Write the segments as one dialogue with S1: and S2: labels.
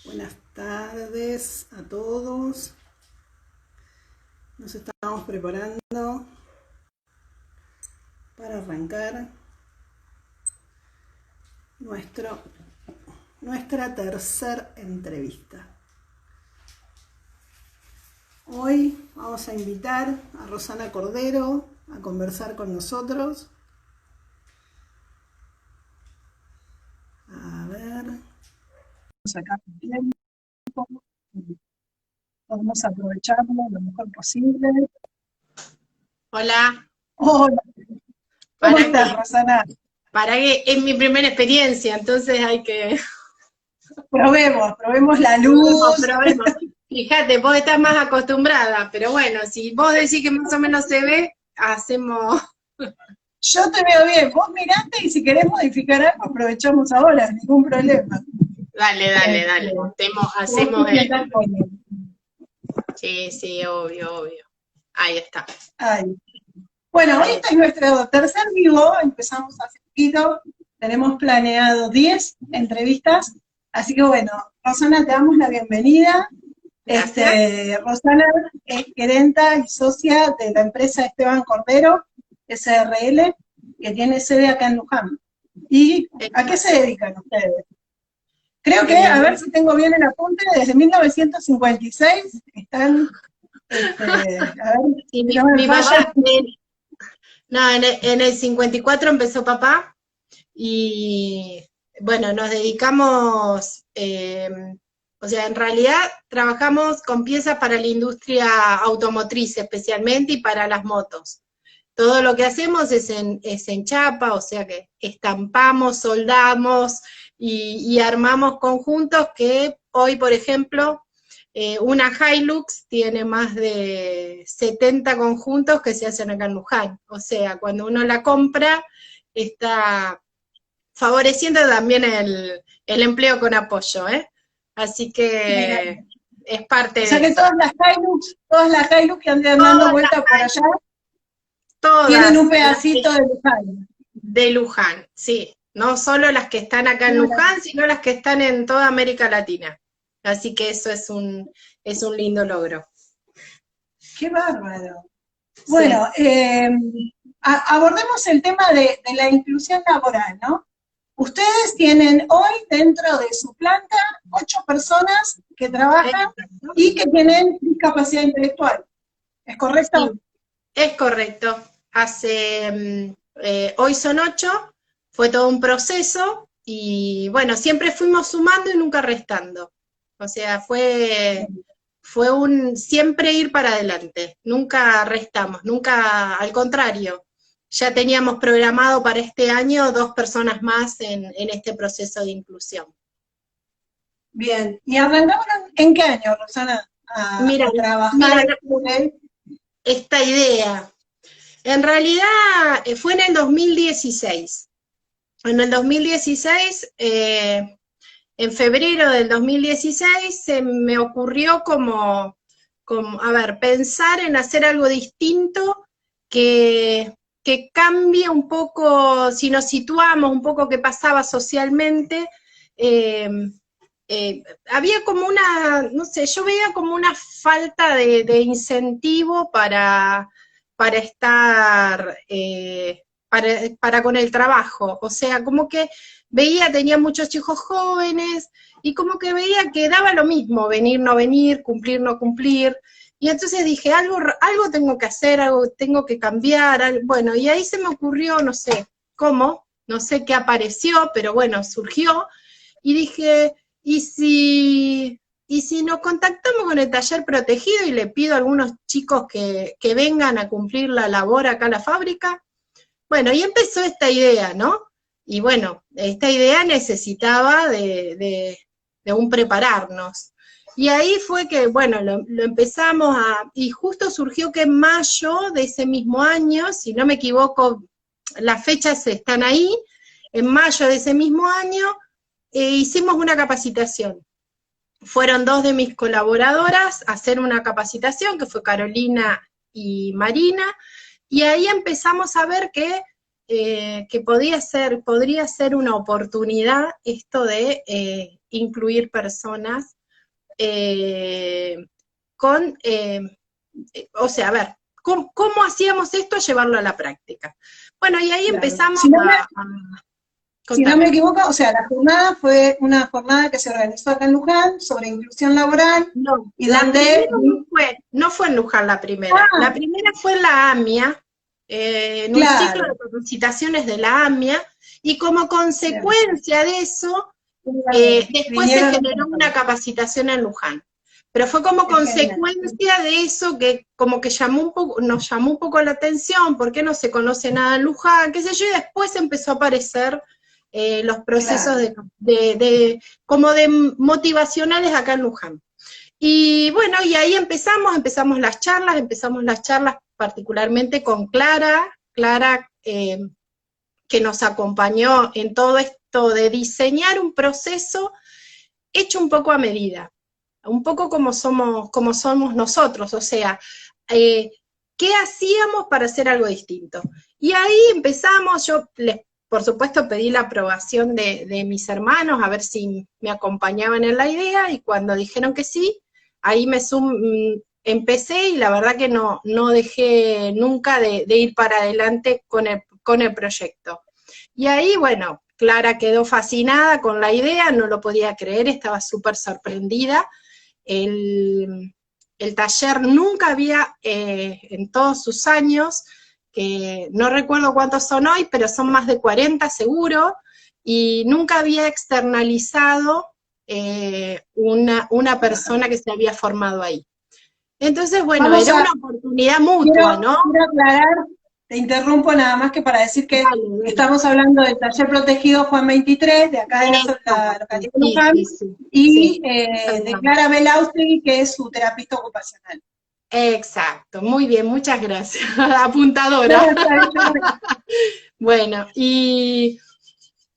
S1: Buenas tardes a todos. Nos estamos preparando para arrancar nuestra tercera entrevista. Hoy vamos a invitar a Rosana Cordero a conversar con nosotros. A ver.
S2: Sacar tiempo, podemos aprovecharlo lo mejor posible.
S3: Hola.
S2: Hola, ¿cómo estás, Rosana?
S3: Para que es mi primera experiencia, entonces hay que...
S2: Probemos la luz.
S3: Probemos. Fíjate, vos estás más acostumbrada, pero bueno, si vos decís que más o menos se ve, hacemos...
S2: Yo te veo bien, vos mirate y si querés modificar algo aprovechamos ahora, ningún problema.
S3: Dale. Hacemos Sí, obvio. Ahí está.
S2: Ay. Bueno, hoy este es nuestro tercer vivo, empezamos hace poquito, tenemos planeado 10 entrevistas, así que bueno, Rosana, te damos la bienvenida. Rosana es gerenta y socia de la empresa Esteban Cordero, SRL, que tiene sede acá en Luján. ¿Y a qué se dedican ustedes? Creo que, a ver si tengo bien el apunte, desde 1956 están, a ver,
S3: y mi papá, en el 54 empezó papá, y bueno, nos dedicamos, o sea, en realidad trabajamos con piezas para la industria automotriz especialmente y para las motos. Todo lo que hacemos es en chapa, o sea que estampamos, soldamos y armamos conjuntos que hoy, por ejemplo, una Hilux tiene más de 70 conjuntos que se hacen acá en Luján. O sea, cuando uno la compra, está favoreciendo también el empleo con apoyo, ¿eh? Así que es parte de eso.
S2: O sea que todas las Hilux que andan dando vuelta por allá, tienen un pedacito de Luján.
S3: De Luján, sí. No solo las que están acá en Luján, sino las que están en toda América Latina. Así que eso es un lindo logro.
S2: ¡Qué bárbaro! Bueno, abordemos el tema de la inclusión laboral, ¿no? Ustedes tienen hoy dentro de su planta 8 personas que trabajan y que tienen discapacidad intelectual. ¿Es correcto?
S3: Sí, es correcto. Hoy son 8, fue todo un proceso y bueno, siempre fuimos sumando y nunca restando. O sea, fue siempre ir para adelante, nunca restamos, nunca, al contrario, ya teníamos programado para este año 2 personas más en este proceso de inclusión.
S2: Bien, ¿y arrancaron en qué año, Rosana, a trabajar
S3: esta idea? En realidad fue en el 2016. En el 2016, en febrero del 2016, se me ocurrió pensar en hacer algo distinto que cambie un poco, si nos situamos un poco qué pasaba socialmente. Había como no sé, yo veía como una falta de incentivo para estar, para con el trabajo. O sea, como que tenía muchos chicos jóvenes, y como que veía que daba lo mismo, venir, no venir, cumplir, no cumplir. Y entonces dije, algo tengo que hacer, algo tengo que cambiar, bueno, y ahí se me ocurrió, no sé cómo, no sé qué apareció, pero bueno, surgió, y dije, ¿y si nos contactamos con el taller protegido y le pido a algunos chicos que vengan a cumplir la labor acá a la fábrica? Bueno, y empezó esta idea, ¿no? Y bueno, esta idea necesitaba de un prepararnos. Y ahí fue que, bueno, lo empezamos y justo surgió que en mayo de ese mismo año, si no me equivoco, las fechas están ahí, en mayo de ese mismo año, hicimos una capacitación. Fueron 2 de mis colaboradoras a hacer una capacitación, que fue Carolina y Marina, y ahí empezamos a ver que podría ser una oportunidad esto de incluir personas o sea, a ver, ¿cómo hacíamos esto? Llevarlo a la práctica. Bueno, y ahí
S2: Claro.
S3: empezamos
S2: Si no me,
S3: a
S2: si no
S3: contame.
S2: me equivoco, o sea, la jornada fue una jornada que se organizó acá en Luján sobre inclusión laboral
S3: No,
S2: y
S3: la
S2: donde...
S3: primera no fue en Luján la primera.
S2: Ah,
S3: La primera fue en la AMIA, en un ciclo de
S2: claro.
S3: capacitaciones de la AMIA, y como
S2: Bien.
S3: consecuencia de eso, después se
S2: Vinieron...
S3: generó una capacitación en Luján. Pero fue como
S2: Es genial.
S3: consecuencia de eso que como que nos llamó un poco la atención, porque no se conoce nada en Luján, qué sé yo, y después empezó a aparecer los procesos
S2: Claro.
S3: como de motivacionales acá en Luján. Y bueno, y ahí empezamos las charlas particularmente con Clara, que nos acompañó en todo esto de diseñar un proceso hecho un poco a medida, un poco como somos nosotros, o sea, ¿qué hacíamos para hacer algo distinto? Y ahí empezamos, por supuesto pedí la aprobación de mis hermanos, a ver si me acompañaban en la idea, y cuando dijeron que sí, ahí empecé, y la verdad que no dejé nunca de ir para adelante con el proyecto. Y ahí, bueno, Clara quedó fascinada con la idea, no lo podía creer, estaba súper sorprendida. El taller nunca había, en todos sus años, que no recuerdo cuántos son hoy, pero son más de 40 seguro, y nunca había externalizado una persona que se había formado ahí. Entonces, bueno,
S2: Vamos
S3: era
S2: a...
S3: una oportunidad mutua, ¿no?
S2: Quiero aclarar, te interrumpo nada más que para decir que
S3: Dale.
S2: estamos hablando del taller protegido Juan 23, de acá de la localidad de Luján, y de Clara Belaustegui, que es su terapista ocupacional.
S3: Exacto, muy bien, muchas gracias. Apuntadora. Bueno, y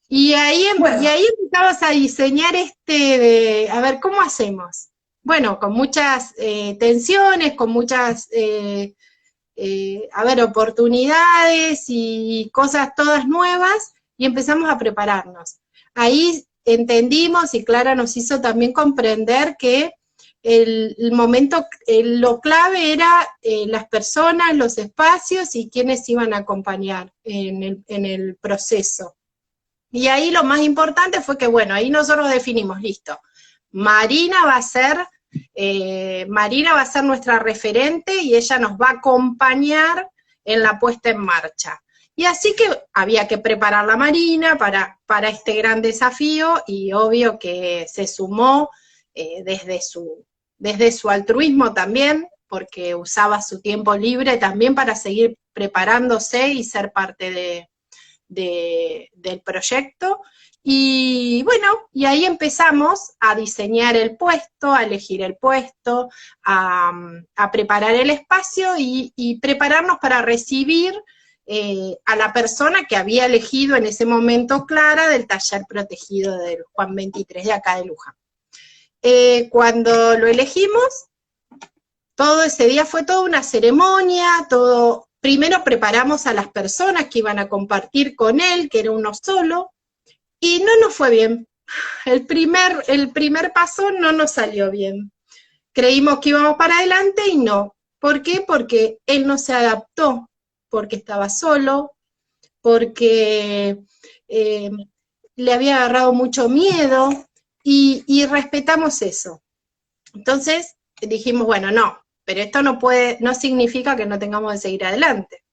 S3: ahí empezamos a diseñar a ver, ¿cómo hacemos? Bueno, con muchas tensiones, con muchas, oportunidades y cosas todas nuevas, y empezamos a prepararnos. Ahí entendimos, y Clara nos hizo también comprender que el momento, lo clave era las personas, los espacios y quienes iban a acompañar en el proceso. Y ahí lo más importante fue que, bueno, ahí nosotros definimos, listo, Marina va a ser nuestra referente y ella nos va a acompañar en la puesta en marcha. Y así que había que preparar la Marina para este gran desafío, y obvio que se sumó desde su altruismo también, porque usaba su tiempo libre también para seguir preparándose y ser parte del proyecto. Y bueno, y ahí empezamos a diseñar el puesto, a elegir el puesto, a preparar el espacio y prepararnos para recibir a la persona que había elegido en ese momento Clara del taller protegido del Juan 23 de acá de Luján. Cuando lo elegimos, todo ese día fue toda una ceremonia, primero preparamos a las personas que iban a compartir con él, que era uno solo, y no nos fue bien. El primer paso no nos salió bien. Creímos que íbamos para adelante y no. ¿Por qué? Porque él no se adaptó, porque estaba solo, porque le había agarrado mucho miedo, y respetamos eso. Entonces dijimos, bueno, no, pero esto no significa que no tengamos que seguir adelante.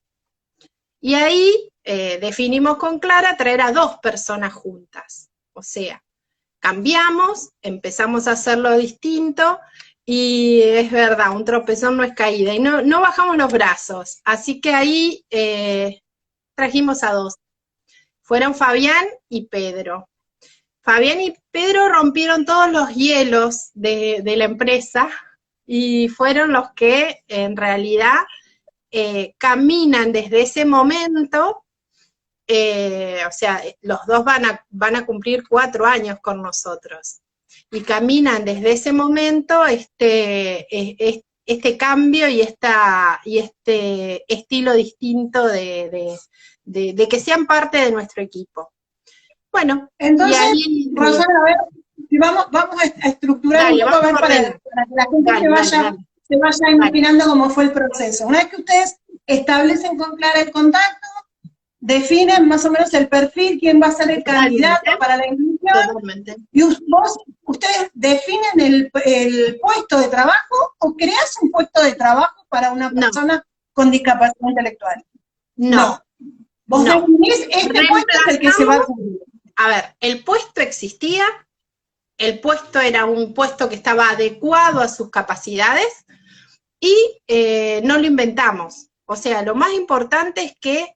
S3: Y ahí definimos con Clara traer a 2 personas juntas. O sea, cambiamos, empezamos a hacerlo distinto, y es verdad, un tropezón no es caída, y no bajamos los brazos. Así que ahí trajimos a 2. Fueron Fabián y Pedro. Fabián y Pedro rompieron todos los hielos de la empresa, y fueron los que en realidad caminan desde ese momento, o sea, los 2 van a cumplir 4 años con nosotros, y caminan desde ese momento este cambio y este estilo distinto de que sean parte de nuestro equipo. Bueno,
S2: entonces,
S3: y ahí...
S2: Rosana, a ver, si vamos a estructurar
S3: Dale,
S2: un poco, a ver,
S3: vamos
S2: para
S3: ordenando.
S2: que la gente
S3: Dale,
S2: se vaya imaginando cómo fue el proceso. Una vez que ustedes establecen con Clara el contacto, definen más o menos el perfil, quién va a ser el candidato para la inclusión,
S3: Totalmente.
S2: y ustedes definen el puesto de trabajo, o creas un puesto de trabajo para una
S3: No.
S2: persona con discapacidad intelectual.
S3: No.
S2: Vos
S3: No.
S2: definís, este puesto es el que se va a cubrir.
S3: A ver, el puesto existía, el puesto era un puesto que estaba adecuado a sus capacidades y no lo inventamos. O sea, lo más importante es que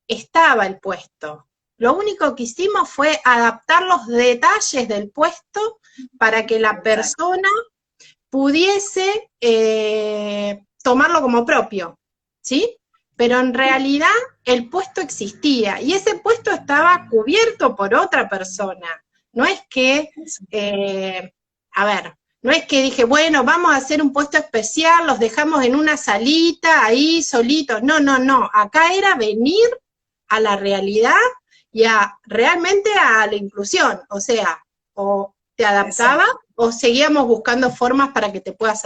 S3: estaba el puesto. Lo único que hicimos fue adaptar los detalles del puesto para que la persona pudiese tomarlo como propio, ¿sí? Pero en realidad el puesto existía y ese puesto estaba cubierto por otra persona. No es que, no es que dije, bueno, vamos a hacer un puesto especial, los dejamos en una salita ahí solitos. No, no, no. Acá era venir a la realidad y realmente a la inclusión. O sea, o te adaptabas o seguíamos buscando formas para que te puedas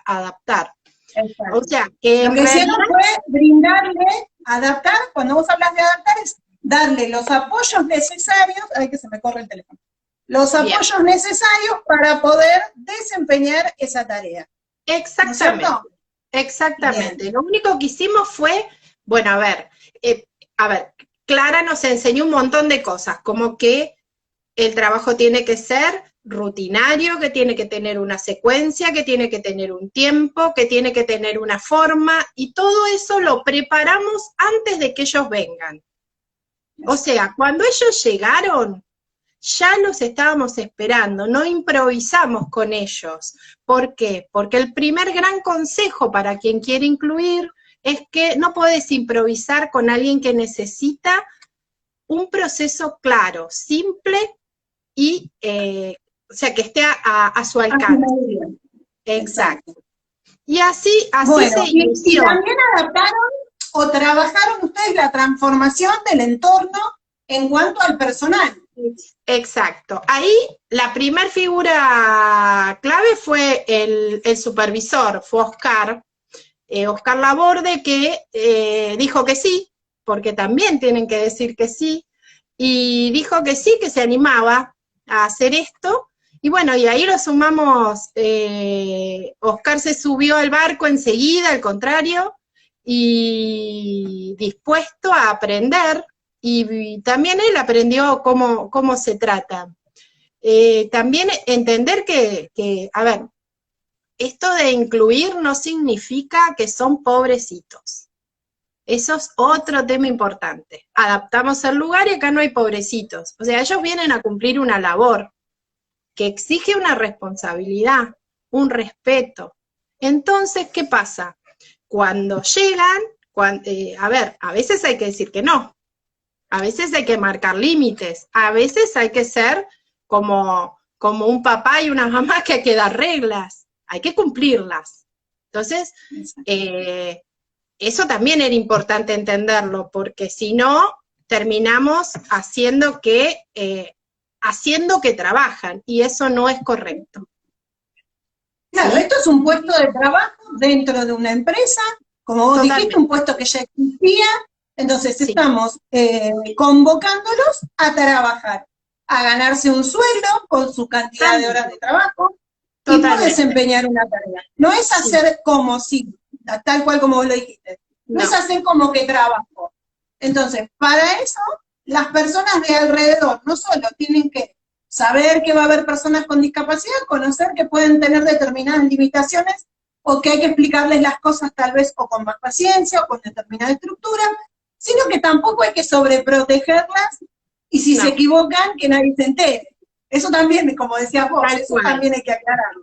S3: adaptar.
S2: Exacto.
S3: O sea, que
S2: lo que hicieron fue brindarle, adaptar, cuando vos hablas de adaptar, es darle los apoyos necesarios, ay que se me corre el teléfono, los apoyos necesarios para poder desempeñar esa tarea.
S3: Exactamente,
S2: ¿no es cierto?
S3: exactamente.
S2: Bien.
S3: Lo único que hicimos fue, bueno, a ver, Clara nos enseñó un montón de cosas, como que el trabajo tiene que ser rutinario, que tiene que tener una secuencia, que tiene que tener un tiempo, que tiene que tener una forma, y todo eso lo preparamos antes de que ellos vengan. O sea, cuando ellos llegaron, ya los estábamos esperando, no improvisamos con ellos. ¿Por qué? Porque el primer gran consejo para quien quiere incluir es que no podés improvisar con alguien que necesita un proceso claro, simple y, o sea, que esté a su alcance. Exacto. Y así
S2: bueno,
S3: se inició.
S2: Y también adaptaron o trabajaron ustedes la transformación del entorno en cuanto al personal.
S3: Exacto. Ahí la primer figura clave fue el supervisor, fue Oscar Laborde, que dijo que sí, porque también tienen que decir que sí, y dijo que sí, que se animaba a hacer esto, y bueno, y ahí lo sumamos, Oscar se subió al barco enseguida, al contrario, y dispuesto a aprender, y también él aprendió cómo se trata. También entender que, a ver, esto de incluir no significa que son pobrecitos. Eso es otro tema importante. Adaptamos el lugar y acá no hay pobrecitos. O sea, ellos vienen a cumplir una labor que exige una responsabilidad, un respeto. Entonces, ¿qué pasa? Cuando llegan, a veces hay que decir que no. A veces hay que marcar límites. A veces hay que ser como un papá y una mamá que hay que dar reglas. Hay que cumplirlas. Entonces, eso también era importante entenderlo, porque si no, terminamos haciendo que trabajan, y eso no es correcto.
S2: Claro, ¿sí? Esto es un puesto de trabajo dentro de una empresa, como vos dijiste, un puesto que ya existía, entonces estamos convocándolos a trabajar, a ganarse un sueldo con su cantidad de horas de trabajo, y no desempeñar una tarea. No es hacer como si, tal cual como vos lo dijiste, no es hacer como que trabajo. Entonces, para eso, las personas de alrededor no solo tienen que saber que va a haber personas con discapacidad, conocer que pueden tener determinadas limitaciones, o que hay que explicarles las cosas tal vez o con más paciencia, o con determinada estructura, sino que tampoco hay que sobreprotegerlas, y si se equivocan, que nadie se entere. Eso también, como decías vos, eso también hay que aclararlo.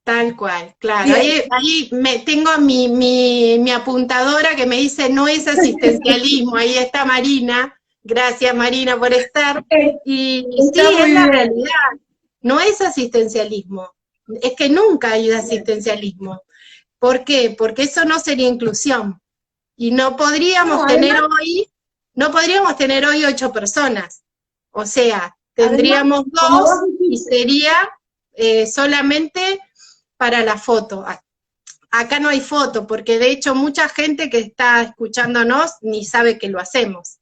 S3: Tal cual, claro. Ahí tengo mi apuntadora que me dice, no es asistencialismo, ahí está Marina. Gracias, Marina, por estar. Y sí, es la realidad. No es asistencialismo. Es que nunca hay asistencialismo. ¿Por qué? Porque eso no sería inclusión. Y no podríamos tener hoy 8 personas. O sea, tendríamos
S2: como
S3: dos
S2: vos
S3: y
S2: dijiste,
S3: sería solamente para la foto. Acá no hay foto, porque de hecho mucha gente que está escuchándonos ni sabe que lo hacemos.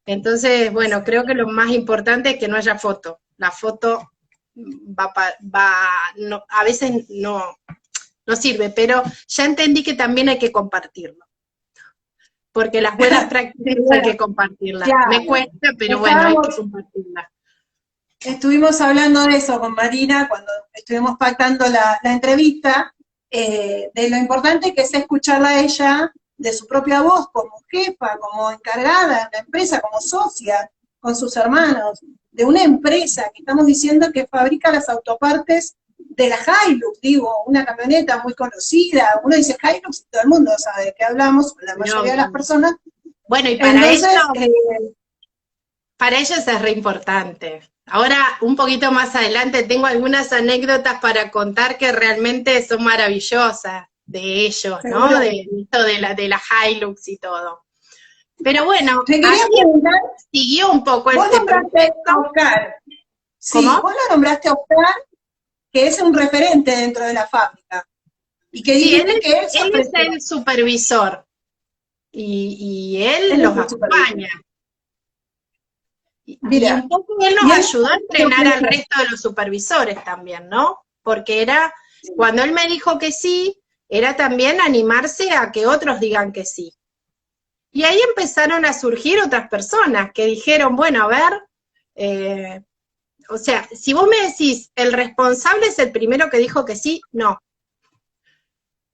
S3: Entonces, bueno, creo que lo más importante es que no haya foto. La foto no, a veces no sirve, pero ya entendí que también hay que compartirlo. Porque las buenas prácticas hay que compartirlas. Me
S2: claro,
S3: cuesta, pero bueno, hay que compartirlas.
S2: estuvimos hablando de eso con Marina cuando estuvimos pactando la entrevista, de lo importante que es escucharla a ella de su propia voz, como jefa, como encargada en la empresa, como socia, con sus hermanos, de una empresa que estamos diciendo que fabrica las autopartes de la Hilux, digo, una camioneta muy conocida, uno dice Hilux y todo el mundo sabe de qué hablamos, la mayoría de las personas.
S3: Bueno, y para
S2: Entonces,
S3: para ellos es re importante. Ahora, un poquito más adelante, tengo algunas anécdotas para contar que realmente son maravillosas de ellos, ¿no?
S2: seguro.
S3: De esto de la Hilux y todo. Pero bueno,
S2: Te quería
S3: así
S2: preguntar,
S3: siguió un poco
S2: vos
S3: este
S2: nombraste a
S3: proyecto.
S2: Oscar. Sí,
S3: ¿Cómo?
S2: vos lo nombraste a Oscar, que es un referente dentro de la fábrica. Y que
S3: Sí,
S2: dijiste que él
S3: él es el supervisor y él
S2: Él es
S3: los
S2: el supervisor.
S3: acompaña. Y
S2: Mira,
S3: un poco él
S2: y
S3: nos
S2: él
S3: ayudó a entrenar al resto de los supervisores también, ¿no? Porque era, cuando él me dijo que sí, era también animarse a que otros digan que sí. Y ahí empezaron a surgir otras personas que dijeron, bueno, a ver, o sea, si vos me decís, el responsable es el primero que dijo que sí, no.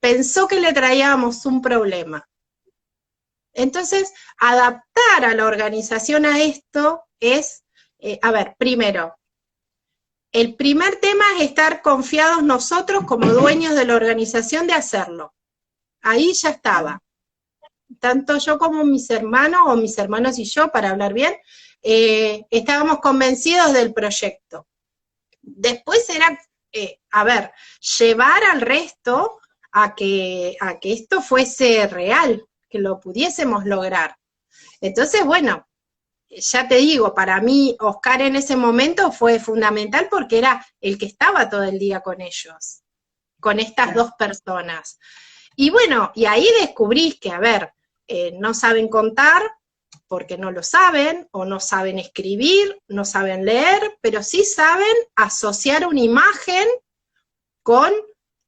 S3: Pensó que le traíamos un problema. Entonces, adaptar a la organización a esto es, a ver, primero, el primer tema es estar confiados nosotros como dueños de la organización de hacerlo. Ahí ya estaba. Tanto yo como mis hermanos, o mis hermanos y yo, para hablar bien, estábamos convencidos del proyecto. Después era, a ver, llevar al resto a que esto fuese real, que lo pudiésemos lograr. Entonces, bueno, ya te digo, para mí Oscar en ese momento fue fundamental porque era el que estaba todo el día con ellos, con estas dos personas. Y bueno, y ahí descubrís que, a ver, no saben contar porque no lo saben, o no saben escribir, no saben leer, pero sí saben asociar una imagen con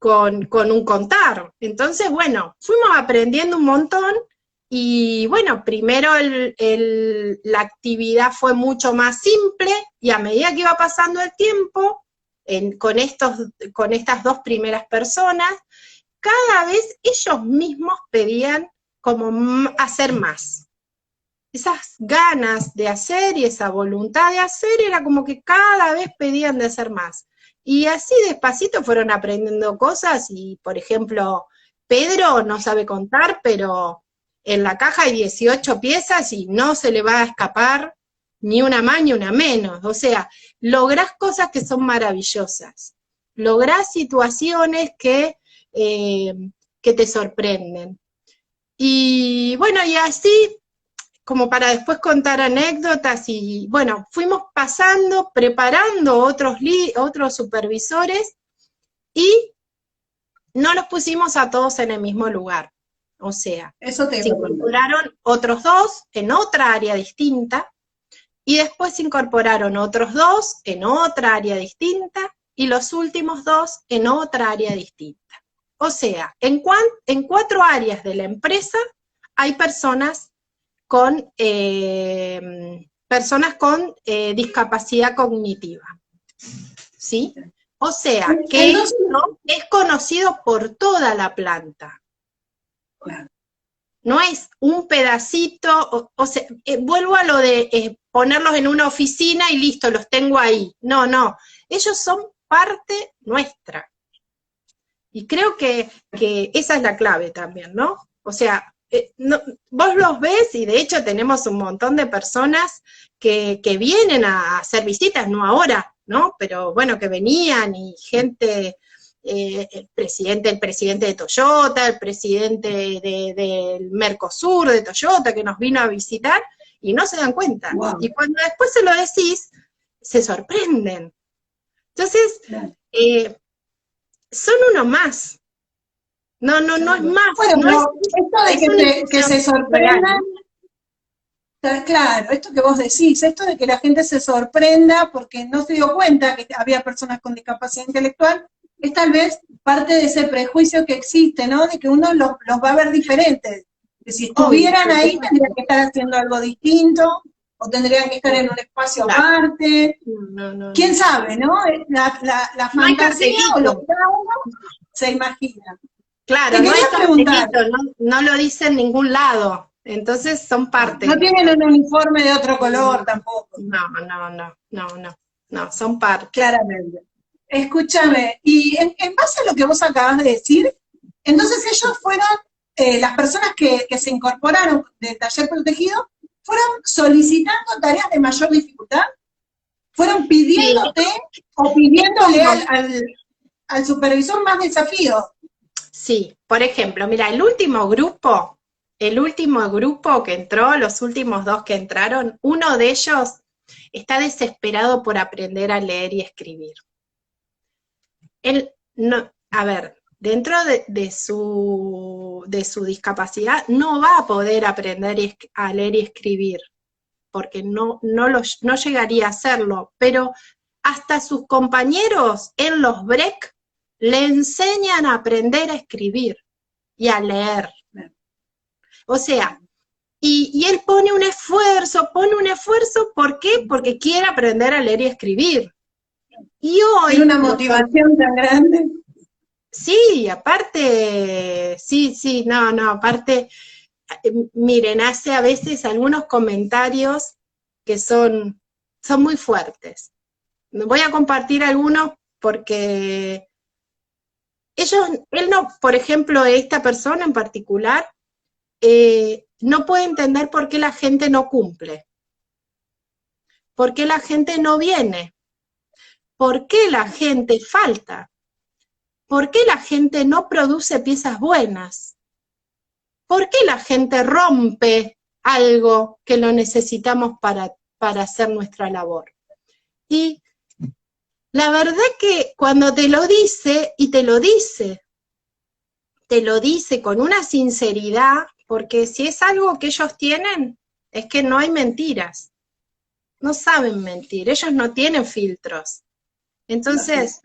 S3: un contar. Entonces, bueno, fuimos aprendiendo un montón. Y bueno, primero la actividad fue mucho más simple y a medida que iba pasando el tiempo, con estas dos primeras personas, cada vez ellos mismos pedían como hacer más. Esas ganas de hacer y esa voluntad de hacer era como que cada vez pedían de hacer más. Y así despacito fueron aprendiendo cosas y, por ejemplo, Pedro no sabe contar, pero en la caja hay 18 piezas y no se le va a escapar ni una más ni una menos. O sea, lográs cosas que son maravillosas. Lográs situaciones que te sorprenden. Y bueno, y así, como para después contar anécdotas, y bueno, fuimos pasando, preparando otros supervisores, y no los pusimos a todos en el mismo lugar. O sea, se incorporaron otros dos en otra área distinta, y después se incorporaron otros dos en otra área distinta, y los últimos dos en otra área distinta. O sea, en 4 áreas de la empresa hay personas con discapacidad cognitiva. ¿Sí? O sea, que esto es conocido por toda la planta. No es un pedacito, o sea, vuelvo a lo de ponerlos en una oficina y listo, los tengo ahí. No, no, ellos son parte nuestra. Y creo que esa es la clave también, ¿no? O sea, vos los ves y de hecho tenemos un montón de personas que vienen a hacer visitas, no ahora, ¿no? Pero bueno, que venían y gente, el presidente de Toyota, el presidente del Mercosur de Toyota que nos vino a visitar y no se dan cuenta. Wow. Y cuando después se lo decís, se sorprenden. Entonces,
S2: Claro.
S3: son uno más. No es más.
S2: Bueno,
S3: No es,
S2: pero esto de
S3: es una
S2: que se
S3: inclusión
S2: sorprendan,
S3: real.
S2: claro, esto que vos decís, esto de que la gente se sorprenda porque no se dio cuenta que había personas con discapacidad intelectual, es tal vez parte de ese prejuicio que existe, ¿no? De que uno los va a ver diferentes. Que si
S3: Obvio,
S2: estuvieran
S3: por
S2: ahí
S3: supuesto.
S2: tendrían que estar haciendo algo distinto, o tendrían que estar en un espacio
S3: Claro.
S2: aparte. ¿Quién
S3: No.
S2: sabe, no? La
S3: No hay
S2: fantasía o lo
S3: cartelito.
S2: que cada uno se imagina.
S3: Claro,
S2: Te
S3: no hay
S2: quería preguntar,
S3: cartelito, no lo dice en ningún lado. Entonces son parte
S2: no
S3: de
S2: tienen
S3: nosotros.
S2: un uniforme de otro color tampoco.
S3: No, son parte.
S2: Claramente. Escúchame, y en base a lo que vos acabas de decir, entonces ellos fueron, las personas que se incorporaron del taller protegido, fueron solicitando tareas de mayor dificultad, fueron
S3: Sí,
S2: pidiéndote o
S3: es
S2: pidiéndole
S3: como,
S2: al supervisor más desafíos.
S3: sí, por ejemplo, mira, el último grupo que entró, los últimos dos que entraron, uno de ellos está desesperado por aprender a leer y escribir. Él no, a ver, dentro de su discapacidad no va a poder aprender a leer y escribir, porque no llegaría a hacerlo, pero hasta sus compañeros en los break le enseñan a aprender a escribir y a leer. O sea, y él pone un esfuerzo, ¿por qué? Porque quiere aprender a leer y escribir. Y
S2: Tiene
S3: hoy,
S2: una motivación tan grande.
S3: sí, aparte, aparte, miren, hace a veces algunos comentarios que son muy fuertes. Voy a compartir algunos porque él no, por ejemplo, esta persona en particular, no puede entender por qué la gente no cumple, por qué la gente no viene, por qué la gente falta, por qué la gente no produce piezas buenas, por qué la gente rompe algo que lo necesitamos para hacer nuestra labor. Y la verdad que cuando te lo dice, y te lo dice con una sinceridad, porque si es algo que ellos tienen, es que no hay mentiras. No saben mentir, ellos no tienen filtros. Entonces,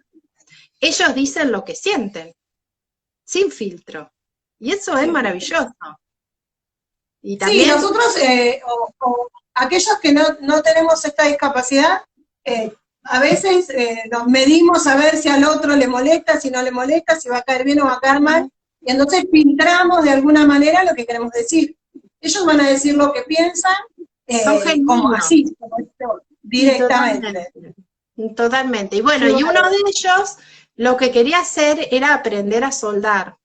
S3: ellos dicen lo que sienten, sin filtro. Y eso es maravilloso. Y
S2: Sí,
S3: también,
S2: nosotros, o aquellos que no tenemos esta discapacidad, a veces nos medimos a ver si al otro le molesta, si no le molesta, si va a caer bien o va a caer mal, y entonces filtramos de alguna manera lo que queremos decir. Ellos van a decir lo que piensan,
S3: son
S2: como
S3: genuinos.
S2: así, como esto, directamente.
S3: Totalmente. Y bueno,
S2: Qué
S3: y uno
S2: bárbaro.
S3: de ellos lo que quería hacer era aprender a soldar.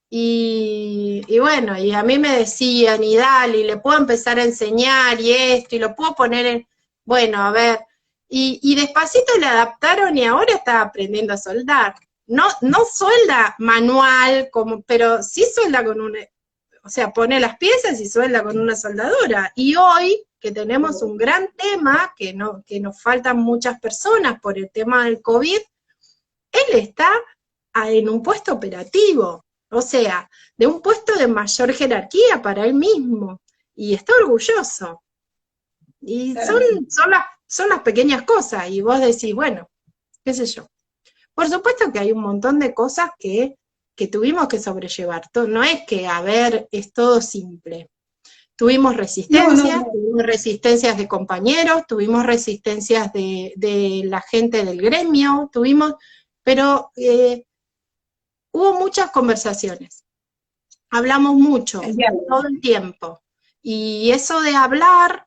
S3: Y bueno, y a mí me decían, y dale, y le puedo empezar a enseñar, y esto, y lo puedo poner en, bueno, a ver, y despacito le adaptaron y ahora está aprendiendo a soldar. No suelda manual, pero sí suelda con una, o sea, pone las piezas y suelda con una soldadura. Y hoy, que tenemos un gran tema, que nos faltan muchas personas por el tema del COVID, él está en un puesto operativo, o sea, de un puesto de mayor jerarquía para él mismo, y está orgulloso. Y son las pequeñas cosas, y vos decís, bueno, qué sé yo. Por supuesto que hay un montón de cosas que tuvimos que sobrellevar. No es que, a ver, es todo simple. Tuvimos resistencias, tuvimos resistencias de compañeros, tuvimos resistencias de la gente del gremio, pero hubo muchas conversaciones, hablamos mucho, todo el tiempo, y eso de hablar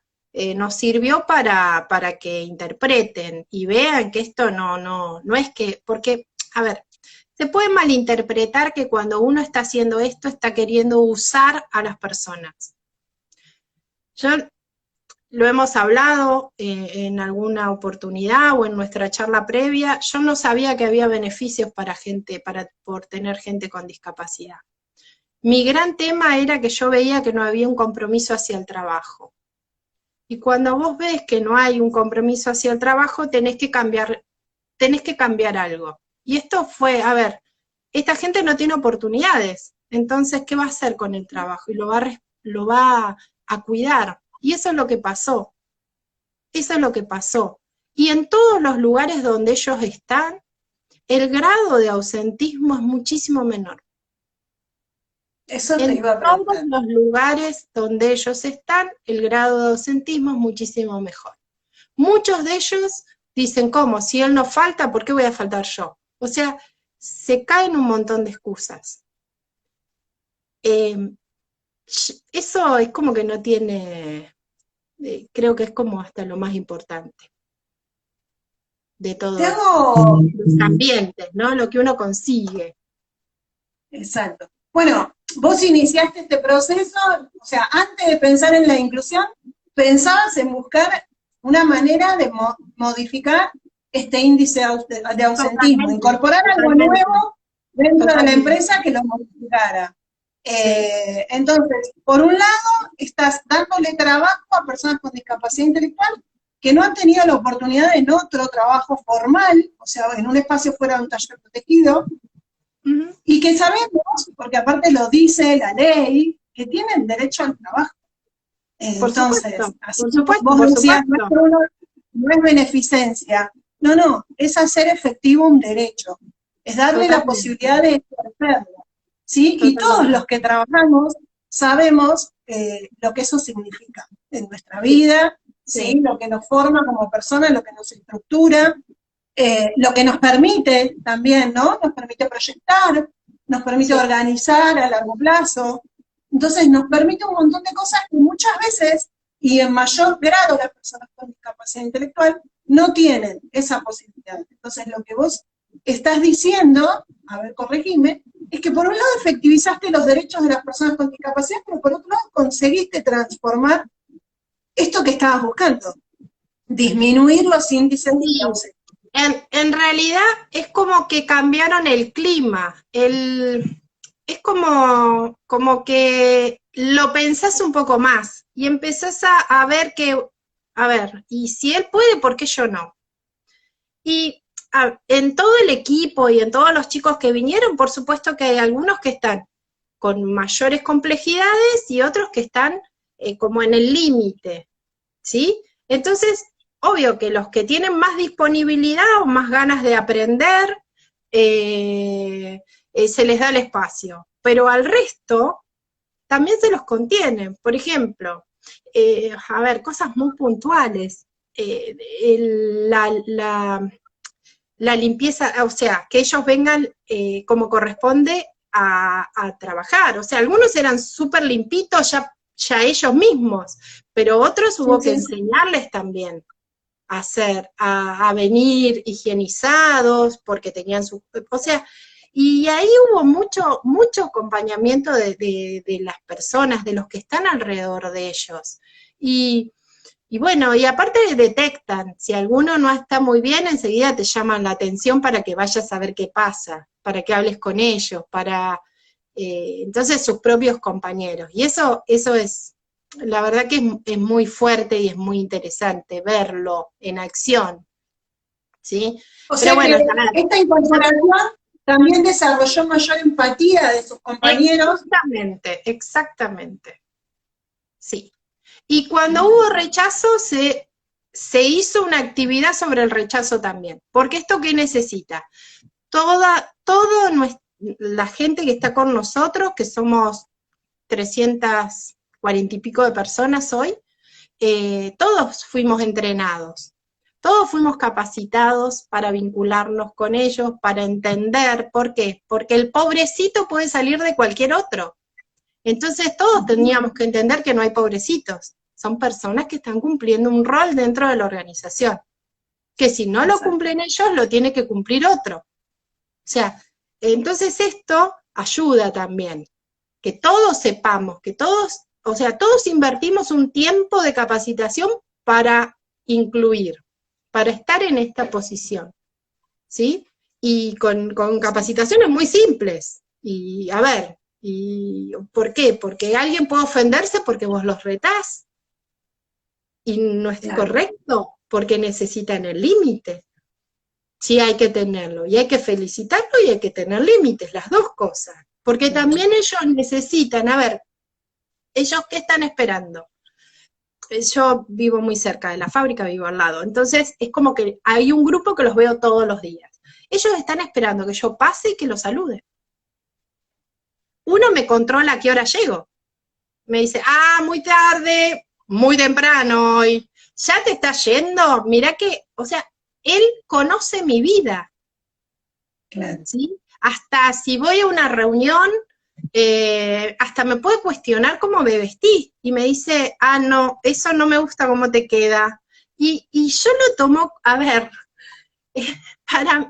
S3: nos sirvió para que interpreten y vean que esto no es que, porque, a ver, se puede malinterpretar que cuando uno está haciendo esto está queriendo usar a las personas. Yo lo hemos hablado en alguna oportunidad o en nuestra charla previa, yo no sabía que había beneficios por tener gente con discapacidad. Mi gran tema era que yo veía que no había un compromiso hacia el trabajo. Y cuando vos ves que no hay un compromiso hacia el trabajo, tenés que cambiar algo. Y esto fue, a ver, esta gente no tiene oportunidades, entonces, ¿qué va a hacer con el trabajo? Y lo va a cuidar. Y eso es lo que pasó. Eso es lo que pasó. Y en todos los lugares donde ellos están, el grado de ausentismo es muchísimo menor.
S2: Eso te
S3: En
S2: iba a
S3: todos
S2: preguntar.
S3: los lugares donde ellos están, el grado de ausentismo es muchísimo mejor. Muchos de ellos dicen, ¿cómo? Si él no falta, ¿por qué voy a faltar yo? O sea, se caen un montón de excusas. Eso es como que no tiene, creo que es como hasta lo más importante de todo
S2: Te
S3: esto.
S2: hago...
S3: Los ambientes, ¿no? Lo que uno consigue.
S2: Exacto. Bueno, vos iniciaste este proceso, o sea, antes de pensar en la inclusión, pensabas en buscar una manera de modificar este índice de ausentismo,
S3: Totalmente,
S2: incorporar algo
S3: totalmente,
S2: nuevo dentro de la
S3: totalmente.
S2: empresa que lo modificara.
S3: Sí.
S2: Entonces, por un lado, estás dándole trabajo a personas con discapacidad intelectual que no han tenido la oportunidad en otro trabajo formal, o sea, en un espacio fuera de un taller protegido, y que sabemos, porque aparte lo dice la ley, que tienen derecho al trabajo.
S3: Por
S2: Entonces,
S3: supuesto,
S2: así
S3: por
S2: como
S3: supuesto,
S2: vos
S3: por
S2: decías,
S3: supuesto.
S2: no es beneficencia, no, es hacer efectivo un derecho, es darle la
S3: Totalmente,
S2: posibilidad de ejercerlo, ¿sí? Y todos
S3: totalmente.
S2: los que trabajamos sabemos lo que eso significa en nuestra
S3: Sí,
S2: vida, ¿sí?
S3: sí,
S2: Lo que nos forma como personas, lo que nos estructura, lo que nos permite también, ¿no? Nos permite proyectar, nos permite
S3: sí.
S2: organizar a largo plazo. Entonces nos permite un montón de cosas que muchas veces, y en mayor grado las personas con discapacidad intelectual, no tienen esa posibilidad. Entonces lo que vos estás diciendo, a ver, corregime, es que por un lado efectivizaste los derechos de las personas con discapacidad, pero por otro lado conseguiste transformar esto que estabas buscando, disminuir los índices de
S3: Sí,
S2: ausencia.
S3: en realidad es como que cambiaron el clima. Es como que lo pensás un poco más y empezás a ver que, a ver, y si él puede, ¿por qué yo no? Y en todo el equipo y en todos los chicos que vinieron, por supuesto que hay algunos que están con mayores complejidades y otros que están como en el límite, ¿sí? Entonces, obvio que los que tienen más disponibilidad o más ganas de aprender, se les da el espacio, pero al resto también se los contienen. Por ejemplo, a ver, cosas muy puntuales. La limpieza, o sea, que ellos vengan como corresponde a trabajar. O sea, algunos eran súper limpitos ya ellos mismos, pero otros hubo que enseñarles también a hacer, a venir higienizados, porque tenían su, o sea, y ahí hubo mucho acompañamiento de las personas, de los que están alrededor de ellos. Y bueno, y aparte detectan, si alguno no está muy bien, enseguida te llaman la atención para que vayas a ver qué pasa, para que hables con ellos, entonces sus propios compañeros. Y eso es, la verdad que es muy fuerte y es muy interesante verlo en acción, ¿sí?
S2: O
S3: Pero
S2: sea
S3: bueno,
S2: que esta incorporación también desarrolló mayor empatía de sus compañeros.
S3: exactamente, sí. Y cuando hubo rechazo, se hizo una actividad sobre el rechazo también. Porque esto ¿qué necesita? Toda la gente que está con nosotros, que somos 340 y pico de personas hoy, todos fuimos entrenados, todos fuimos capacitados para vincularnos con ellos, para entender. ¿Por qué? Porque el pobrecito puede salir de cualquier otro. Entonces todos teníamos que entender que no hay pobrecitos, son personas que están cumpliendo un rol dentro de la organización, que si no lo cumplen ellos, lo tiene que cumplir otro. O sea, entonces esto ayuda también, que todos sepamos, que todos, o sea, todos invertimos un tiempo de capacitación para incluir, para estar en esta posición, ¿sí? Y con capacitaciones muy simples. Y a ver, ¿y por qué? Porque alguien puede ofenderse porque vos los retás. y no es
S2: Claro.
S3: correcto, porque necesitan el límite. Sí hay que tenerlo, y hay que felicitarlo y hay que tener límites, las dos cosas. Porque también ellos necesitan, a ver, ellos ¿qué están esperando? Yo vivo muy cerca de la fábrica, vivo al lado, entonces es como que hay un grupo que los veo todos los días. Ellos están esperando que yo pase y que los salude. Uno me controla a qué hora llego. Me dice, muy tarde, muy temprano hoy, ya te estás yendo, mirá que, o sea, él conoce mi vida,
S2: Claro.
S3: ¿sí? Hasta si voy a una reunión, hasta me puede cuestionar cómo me vestí, y me dice, no, eso no me gusta cómo te queda, y yo lo tomo, a ver,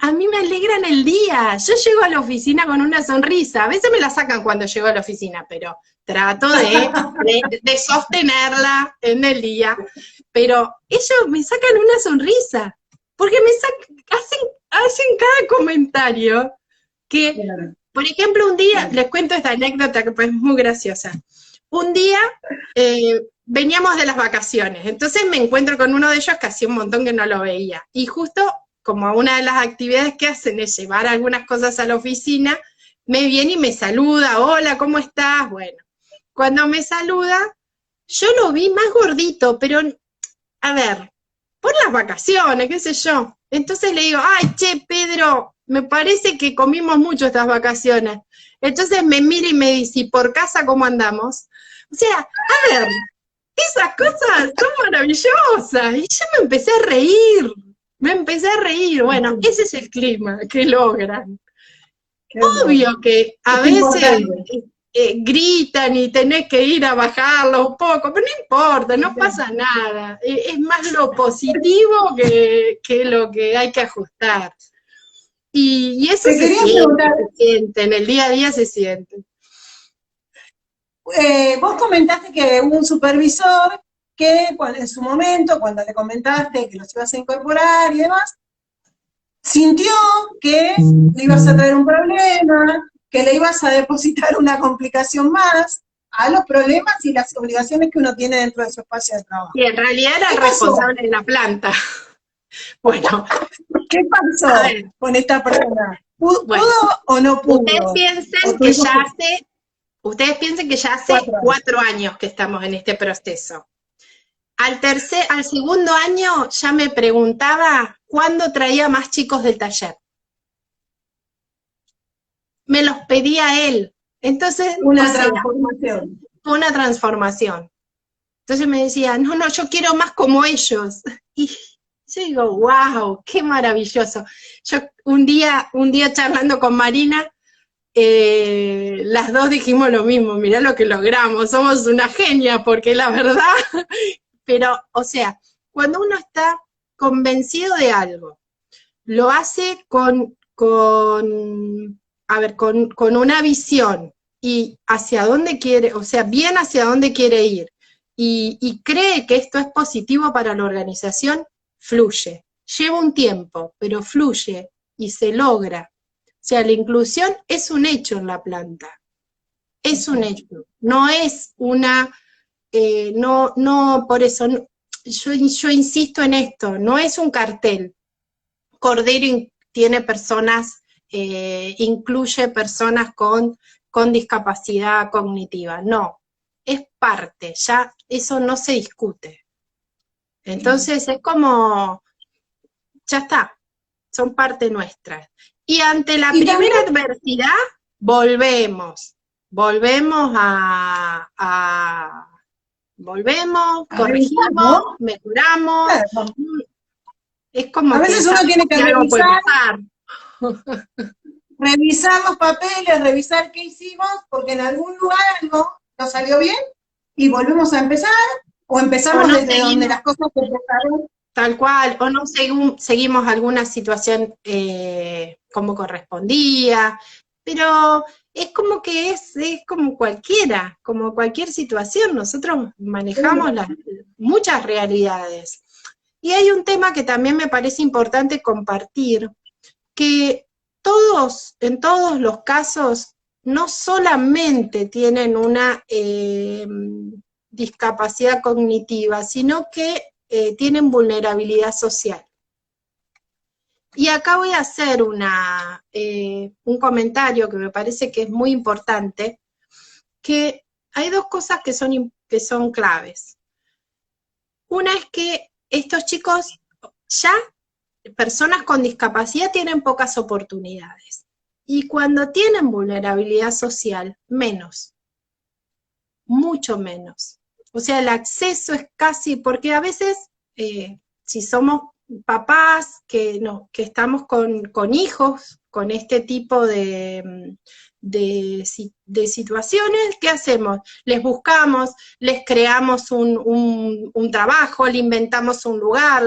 S3: a mí me alegran el día, yo llego a la oficina con una sonrisa, a veces me la sacan cuando llego a la oficina, pero trato de sostenerla en el día, pero ellos me sacan una sonrisa, porque hacen cada comentario que,
S2: Claro.
S3: por ejemplo, un día,
S2: Claro.
S3: les cuento esta anécdota que pues, es muy graciosa, un día veníamos de las vacaciones, entonces me encuentro con uno de ellos que hacía un montón que no lo veía, y justo como una de las actividades que hacen es llevar algunas cosas a la oficina, me viene y me saluda, hola, ¿cómo estás? Bueno, cuando me saluda, yo lo vi más gordito, pero, a ver, por las vacaciones, qué sé yo. Entonces le digo, ay, che, Pedro, me parece que comimos mucho estas vacaciones. Entonces me mira y me dice, ¿y por casa cómo andamos? O sea, a ver, esas cosas son maravillosas. Y yo me empecé a reír. Bueno, ese es el clima que logran.
S2: Qué bueno.
S3: Obvio que a
S2: Es
S3: veces
S2: importante.
S3: gritan y tenés que ir a bajarlo un poco, pero no importa, no pasa nada. Es más lo positivo que lo que hay que ajustar. Y eso
S2: Te quería preguntar,
S3: se siente, en el día a día se siente.
S2: vos comentaste que hubo un supervisor que en su momento, cuando le comentaste que los ibas a incorporar y demás, sintió que le ibas a traer un problema, que le ibas a depositar una complicación más a los problemas y las obligaciones que uno tiene dentro de su espacio de trabajo.
S3: Y en realidad era el
S2: ¿Qué pasó?
S3: responsable de la planta. Bueno,
S2: ¿Qué pasó
S3: a ver,
S2: con esta persona? ¿Pudo
S3: bueno,
S2: o no pudo?
S3: ustedes piensen
S2: ¿O
S3: que
S2: tuvimos
S3: ya hace 4 años que estamos en este proceso. Al segundo año ya me preguntaba cuándo traía más chicos del taller. Me los pedía él. Entonces,
S2: una
S3: o sea,
S2: transformación?
S3: fue una transformación. Entonces me decía, no, yo quiero más como ellos. Y yo digo, wow, qué maravilloso. Yo un día charlando con Marina, las dos dijimos lo mismo, mirá lo que logramos, somos una genia, porque la verdad, pero, o sea, cuando uno está convencido de algo, lo hace con una visión y hacia dónde quiere, o sea, bien hacia dónde quiere ir, y cree que esto es positivo para la organización, fluye. Lleva un tiempo, pero fluye y se logra. O sea, la inclusión es un hecho en la planta. Es un hecho. No es una, no, por eso, yo insisto en esto, no es un cartel. Cordero tiene personas, incluye personas con discapacidad cognitiva. No, es parte, ya eso no se discute. Entonces es como, ya está, son parte nuestra. Y ante la primera adversidad, volvemos corregimos,
S2: ¿no?
S3: mejoramos.
S2: Claro.
S3: Es como
S2: A veces
S3: que
S2: uno tiene que
S3: algo puede
S2: revisar los papeles, revisar qué hicimos, porque en algún lugar algo no salió bien y volvemos a empezar, o empezamos desde donde las cosas se empezaron.
S3: Tal cual, o no seguimos alguna situación como correspondía, pero es como que es como cualquiera, como cualquier situación, nosotros manejamos muchas realidades. Y hay un tema que también me parece importante compartir, que en todos los casos, no solamente tienen una discapacidad cognitiva, sino que tienen vulnerabilidad social. Y acá voy a hacer un comentario que me parece que es muy importante, que hay dos cosas que son claves. Una es que estos chicos ya, personas con discapacidad, tienen pocas oportunidades. Y cuando tienen vulnerabilidad social, menos, mucho menos. O sea, el acceso es casi, porque a veces, si somos papás que estamos con hijos, con este tipo de situaciones, ¿qué hacemos? Les buscamos, les creamos un trabajo, le inventamos un lugar,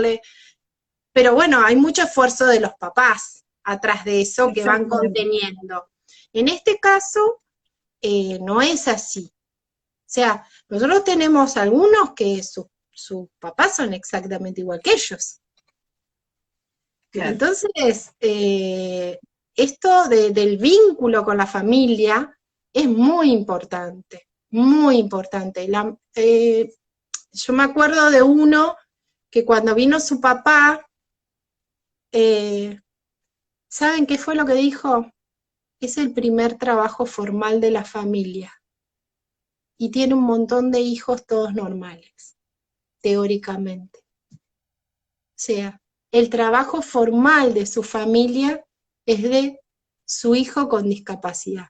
S3: pero bueno, hay mucho esfuerzo de los papás atrás de eso que van conteniendo. En este caso, no es así. O sea, nosotros tenemos algunos que sus papás son exactamente igual que ellos. Claro. Entonces, esto del vínculo con la familia es muy importante, muy importante. Yo me acuerdo de uno que cuando vino su papá, ¿saben qué fue lo que dijo? Es el primer trabajo formal de la familia. Y tiene un montón de hijos todos normales, teóricamente. O sea, el trabajo formal de su familia es de su hijo con discapacidad.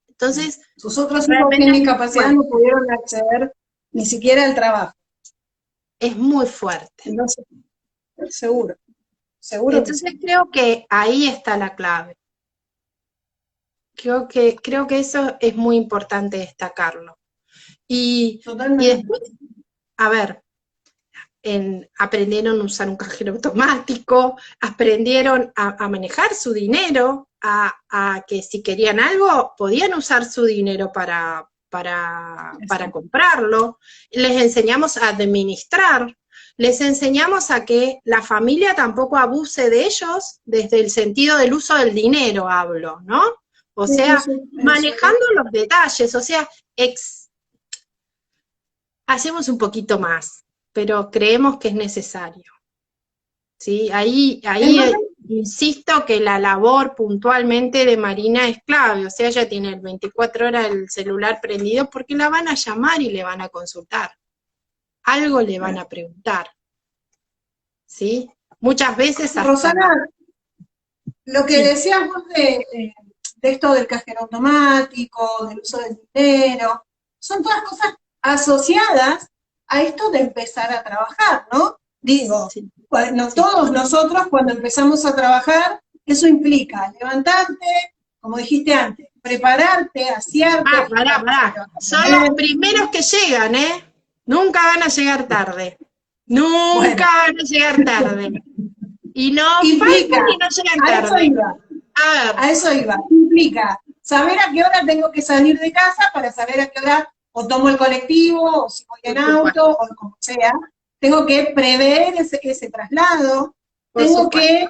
S3: Entonces,
S2: sus otros hijos con discapacidad no pudieron acceder ni siquiera al trabajo.
S3: Es muy fuerte.
S2: Entonces, seguro.
S3: Entonces creo que ahí está la clave. Creo que eso es muy importante destacarlo. Y después, a ver, aprendieron a usar un cajero automático, aprendieron a manejar su dinero, a que si querían algo, podían usar su dinero para comprarlo. Les enseñamos a administrar, les enseñamos a que la familia tampoco abuse de ellos, desde el sentido del uso del dinero hablo, ¿no? O sea, manejando los detalles, o sea, hacemos un poquito más, pero creemos que es necesario. ¿Sí? Ahí insisto que la labor puntualmente de Marina es clave, o sea, ella tiene el 24 horas el celular prendido porque la van a llamar y le van a consultar. Algo le van a preguntar. ¿Sí? Muchas veces...
S2: Rosana, lo que decías vos de esto del cajero automático, del uso del dinero, son todas cosas asociadas a esto de empezar a trabajar, ¿no? Digo, bueno, todos nosotros cuando empezamos a trabajar, eso implica levantarte, como dijiste antes, prepararte, asearte.
S3: Pará. Son los primeros que llegan, ¿eh? Nunca van a llegar tarde. Nunca van a llegar tarde. Y no faltan y no llegan tarde.
S2: A eso iba. Implica saber a qué hora tengo que salir de casa para saber a qué hora o tomo el colectivo, o si voy en auto, o como sea. Tengo que prever ese traslado, tengo que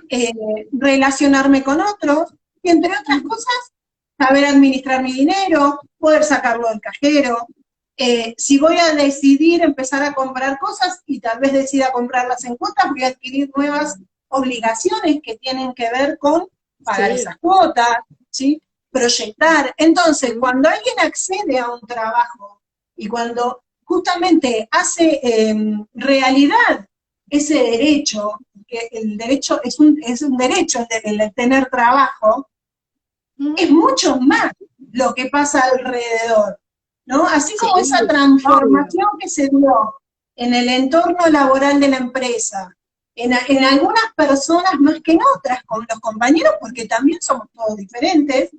S2: relacionarme con otros, y entre otras cosas, saber administrar mi dinero, poder sacarlo del cajero. Si voy a decidir empezar a comprar cosas, y tal vez decida comprarlas en cuotas, voy a adquirir nuevas obligaciones que tienen que ver con pagar esas cuotas, ¿sí? Proyectar. Entonces, cuando alguien accede a un trabajo, y cuando justamente hace realidad ese derecho, que el derecho es un derecho el tener trabajo, es mucho más lo que pasa alrededor, ¿no? Así como esa transformación que se dio en el entorno laboral de la empresa, en algunas personas más que en otras, con los compañeros, porque también somos todos diferentes,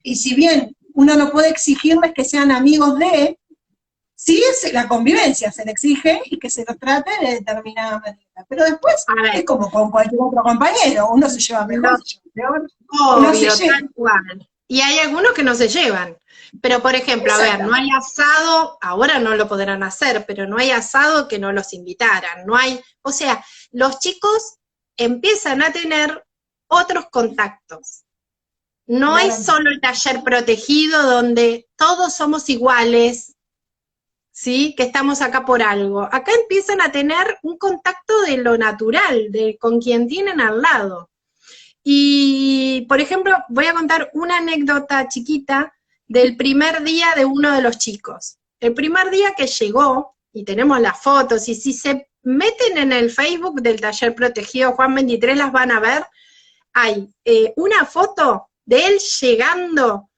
S2: y si bien uno no puede exigirles que sean amigos de, sí es la convivencia, se le exige y que se los trate de determinada manera. Pero después es como con cualquier otro compañero, uno se lleva mejor, se lleva peor.
S3: Obvio, tal cual. Y hay algunos que no se llevan. Pero, por ejemplo, a ver, no hay asado, ahora no lo podrán hacer, pero no hay asado que no los invitaran. No hay, o sea, los chicos empiezan a tener otros contactos. No es solo el taller protegido donde todos somos iguales, ¿sí? Que estamos acá por algo. Acá empiezan a tener un contacto de lo natural, con quien tienen al lado. Y, por ejemplo, voy a contar una anécdota chiquita del primer día de uno de los chicos. El primer día que llegó, y tenemos las fotos, y si se meten en el Facebook del Taller Protegido Juan 23 las van a ver, hay una foto de él llegando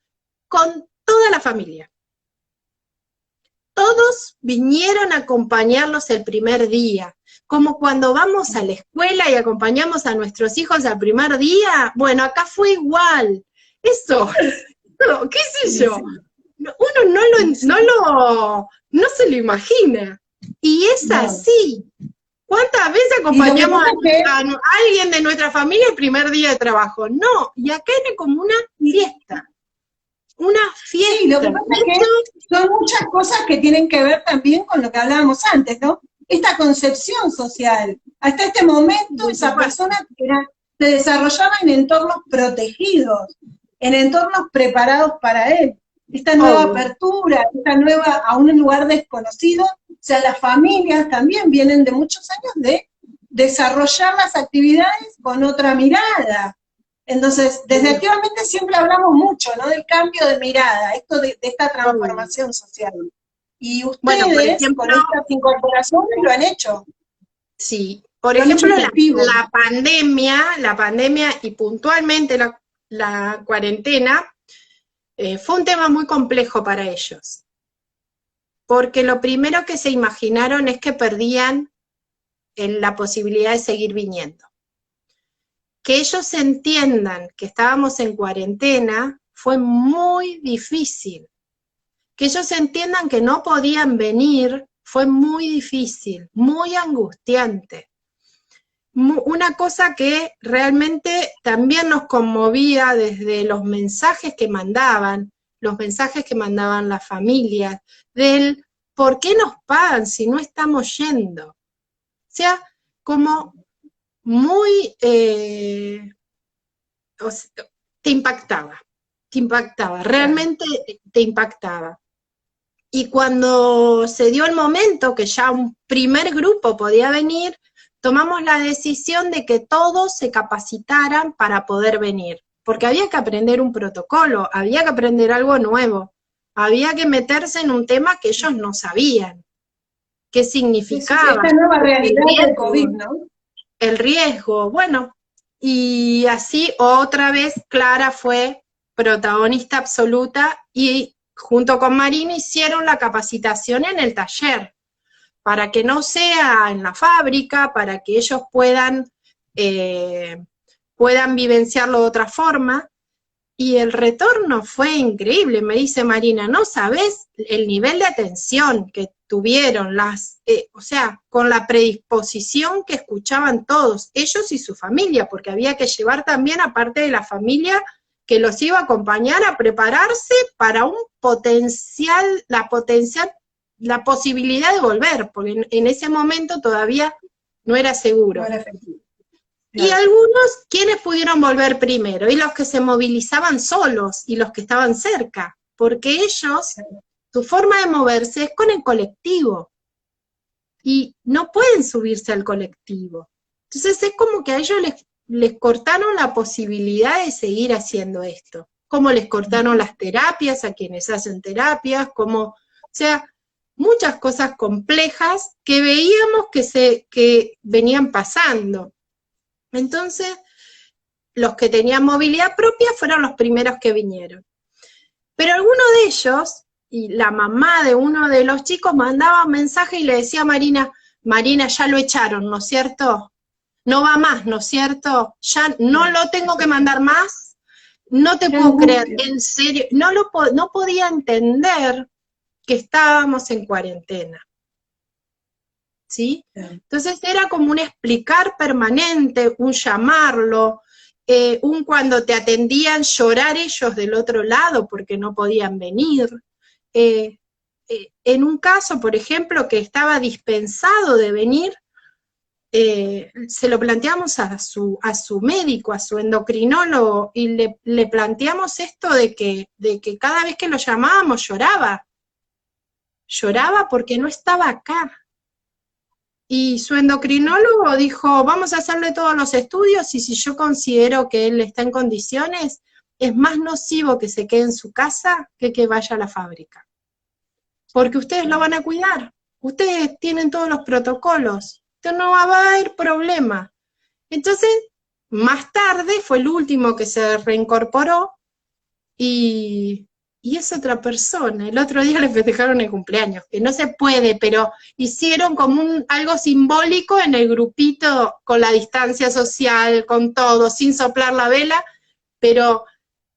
S3: con toda la familia. Todos vinieron a acompañarlos el primer día, como cuando vamos a la escuela y acompañamos a nuestros hijos al primer día. Bueno, acá fue igual. Eso, no, qué sé yo, uno no se lo imagina. Y es así. ¿Cuántas veces acompañamos a alguien de nuestra familia el primer día de trabajo? No, y acá es como una fiesta. Una fiesta.
S2: Sí, lo que pasa es que son muchas cosas que tienen que ver también con lo que hablábamos antes, ¿no? Esta concepción social. Hasta este momento esa persona se desarrollaba en entornos protegidos, en entornos preparados para él. Esta nueva apertura, esta nueva a un lugar desconocido, o sea, las familias también vienen de muchos años de desarrollar las actividades con otra mirada. Entonces, desde Activamente siempre hablamos mucho, ¿no? Del cambio de mirada, esto de esta transformación social. Y ustedes, bueno, por ejemplo, con estas incorporaciones lo han hecho.
S3: Sí, por ejemplo, la pandemia y puntualmente la cuarentena fue un tema muy complejo para ellos. Porque lo primero que se imaginaron es que perdían la posibilidad de seguir viniendo. Que ellos entiendan que estábamos en cuarentena fue muy difícil. Que ellos entiendan que no podían venir fue muy difícil, muy angustiante. Una cosa que realmente también nos conmovía desde los mensajes que mandaban las familias, del ¿por qué nos pagan si no estamos yendo? O sea, como muy, te impactaba, realmente te impactaba. Y cuando se dio el momento que ya un primer grupo podía venir, tomamos la decisión de que todos se capacitaran para poder venir, porque había que aprender un protocolo, había que aprender algo nuevo, había que meterse en un tema que ellos no sabían, qué significaba.
S2: Esta nueva realidad del COVID, ¿no?
S3: El riesgo, bueno, y así otra vez Clara fue protagonista absoluta y junto con Marina hicieron la capacitación en el taller, para que no sea en la fábrica, para que ellos puedan vivenciarlo de otra forma, y el retorno fue increíble. Me dice Marina, no sabés el nivel de atención que tuvieron, o sea, con la predisposición que escuchaban todos, ellos y su familia, porque había que llevar también, aparte de la familia, que los iba a acompañar a prepararse para la posibilidad de volver, porque en ese momento todavía no era seguro. No era efectivo. Claro. Y algunos, ¿quiénes pudieron volver primero? Y los que se movilizaban solos, y los que estaban cerca, porque ellos, su forma de moverse es con el colectivo, y no pueden subirse al colectivo. Entonces es como que a ellos les cortaron la posibilidad de seguir haciendo esto, como les cortaron las terapias a quienes hacen terapias, o sea, muchas cosas complejas que veíamos que venían pasando. Entonces, los que tenían movilidad propia fueron los primeros que vinieron. Pero alguno de ellos, y la mamá de uno de los chicos mandaba un mensaje y le decía a Marina, ya lo echaron, ¿no es cierto? No va más, ¿no es cierto? Ya no lo tengo que mandar más, no te puedo creer, en serio, no podía entender que estábamos en cuarentena. ¿Sí? Entonces era como un explicar permanente, un llamarlo, un cuando te atendían llorar ellos del otro lado porque no podían venir. En un caso, por ejemplo, que estaba dispensado de venir, se lo planteamos a su médico, a su endocrinólogo, y le planteamos esto de que cada vez que lo llamábamos lloraba. lloraba porque no estaba acá. Y su endocrinólogo dijo, vamos a hacerle todos los estudios y si yo considero que él está en condiciones, es más nocivo que se quede en su casa que vaya a la fábrica. Porque ustedes lo van a cuidar, ustedes tienen todos los protocolos, entonces no va a haber problema. Entonces, más tarde fue el último que se reincorporó y es otra persona. El otro día le festejaron el cumpleaños, que no se puede, pero hicieron como algo simbólico en el grupito, con la distancia social, con todo, sin soplar la vela, pero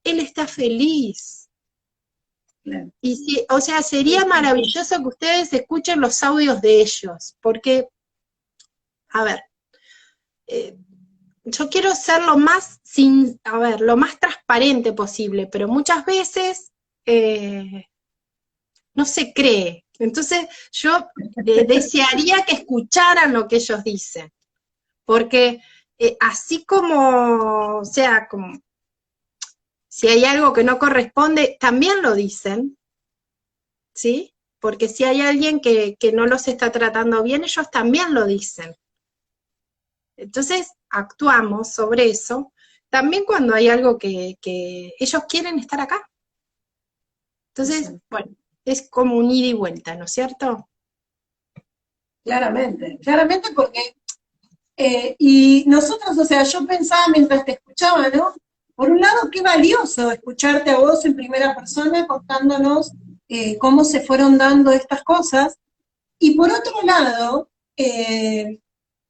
S3: él está feliz.
S2: Claro.
S3: Y o sea, sería maravilloso que ustedes escuchen los audios de ellos, porque, a ver, yo quiero ser lo más transparente posible, pero muchas veces no se cree. Entonces yo desearía que escucharan lo que ellos dicen, porque así como, o sea, como si hay algo que no corresponde, también lo dicen, ¿sí? Porque si hay alguien que no los está tratando bien, ellos también lo dicen. Entonces, actuamos sobre eso, también cuando hay algo que ellos quieren estar acá. Entonces, bueno, es como un ida y vuelta, ¿no es cierto?
S2: Claramente porque, y nosotros, o sea, yo pensaba mientras te escuchaba, ¿no? Por un lado, qué valioso escucharte a vos en primera persona contándonos cómo se fueron dando estas cosas, y por otro lado,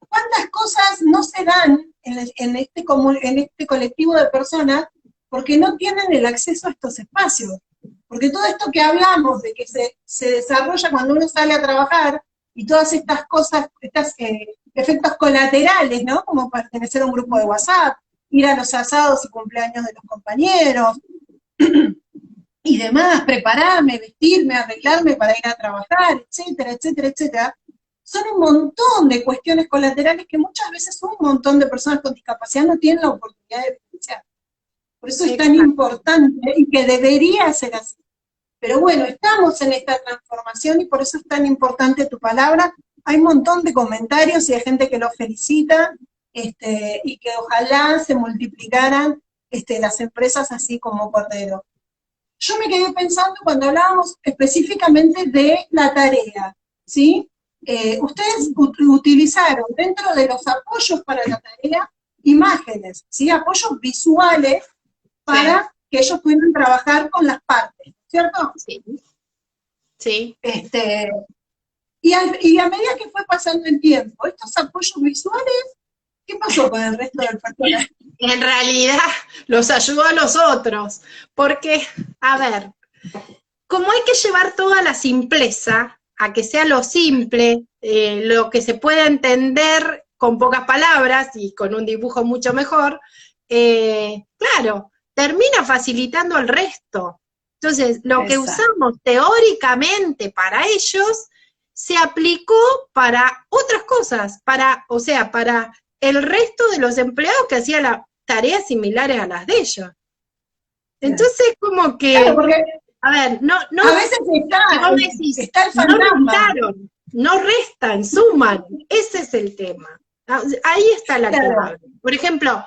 S2: cuántas cosas no se dan en este colectivo de personas porque no tienen el acceso a estos espacios. Porque todo esto que hablamos de que se desarrolla cuando uno sale a trabajar, y todas estas cosas, estos efectos colaterales, ¿no? Como pertenecer a un grupo de WhatsApp, ir a los asados y cumpleaños de los compañeros, y demás, prepararme, vestirme, arreglarme para ir a trabajar, etcétera, etcétera, etcétera, son un montón de cuestiones colaterales que muchas veces un montón de personas con discapacidad no tienen la oportunidad de vivenciar. Por eso es tan importante y que debería ser así. Pero bueno, estamos en esta transformación y por eso es tan importante tu palabra. Hay un montón de comentarios y hay gente que los felicita, y que ojalá se multiplicaran las empresas así como Cordero. Yo me quedé pensando cuando hablábamos específicamente de la tarea, ¿sí? Ustedes utilizaron dentro de los apoyos para la tarea imágenes, ¿sí? Apoyos visuales para que ellos pudieran trabajar con las partes, ¿cierto?
S3: Sí. Sí.
S2: Y a medida que fue pasando el tiempo, estos apoyos visuales, ¿qué pasó con el resto del personal?
S3: En realidad los ayudó a los otros, porque, a ver, como hay que llevar toda la simpleza a que sea lo simple, lo que se pueda entender con pocas palabras y con un dibujo mucho mejor, claro, termina facilitando el resto. Entonces, lo que usamos teóricamente para ellos se aplicó para otras cosas, para el resto de los empleados que hacían tareas similares a las de ellos. Entonces, como que,
S2: claro, porque
S3: a ver, no
S2: a veces está el fantasma.
S3: No restan, suman, ese es el tema. Ahí está la clave. Por ejemplo,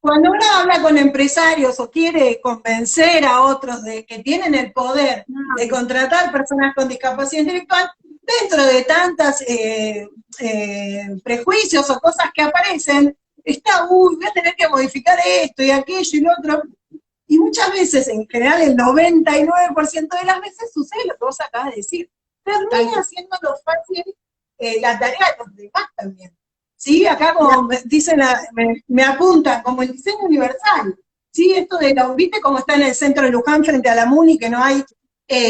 S2: cuando uno habla con empresarios o quiere convencer a otros de que tienen el poder de contratar personas con discapacidad intelectual, dentro de tantos prejuicios o cosas que aparecen, voy a tener que modificar esto y aquello y lo otro. Y muchas veces, en general, el 99% de las veces sucede lo que vos acabas de decir. Termina haciéndolo fácil la tarea de los demás también. ¿Sí? Acá como me dicen, me apuntan como el diseño universal. ¿Sí? Esto de ¿viste cómo está en el centro de Luján frente a la Muni, que no hay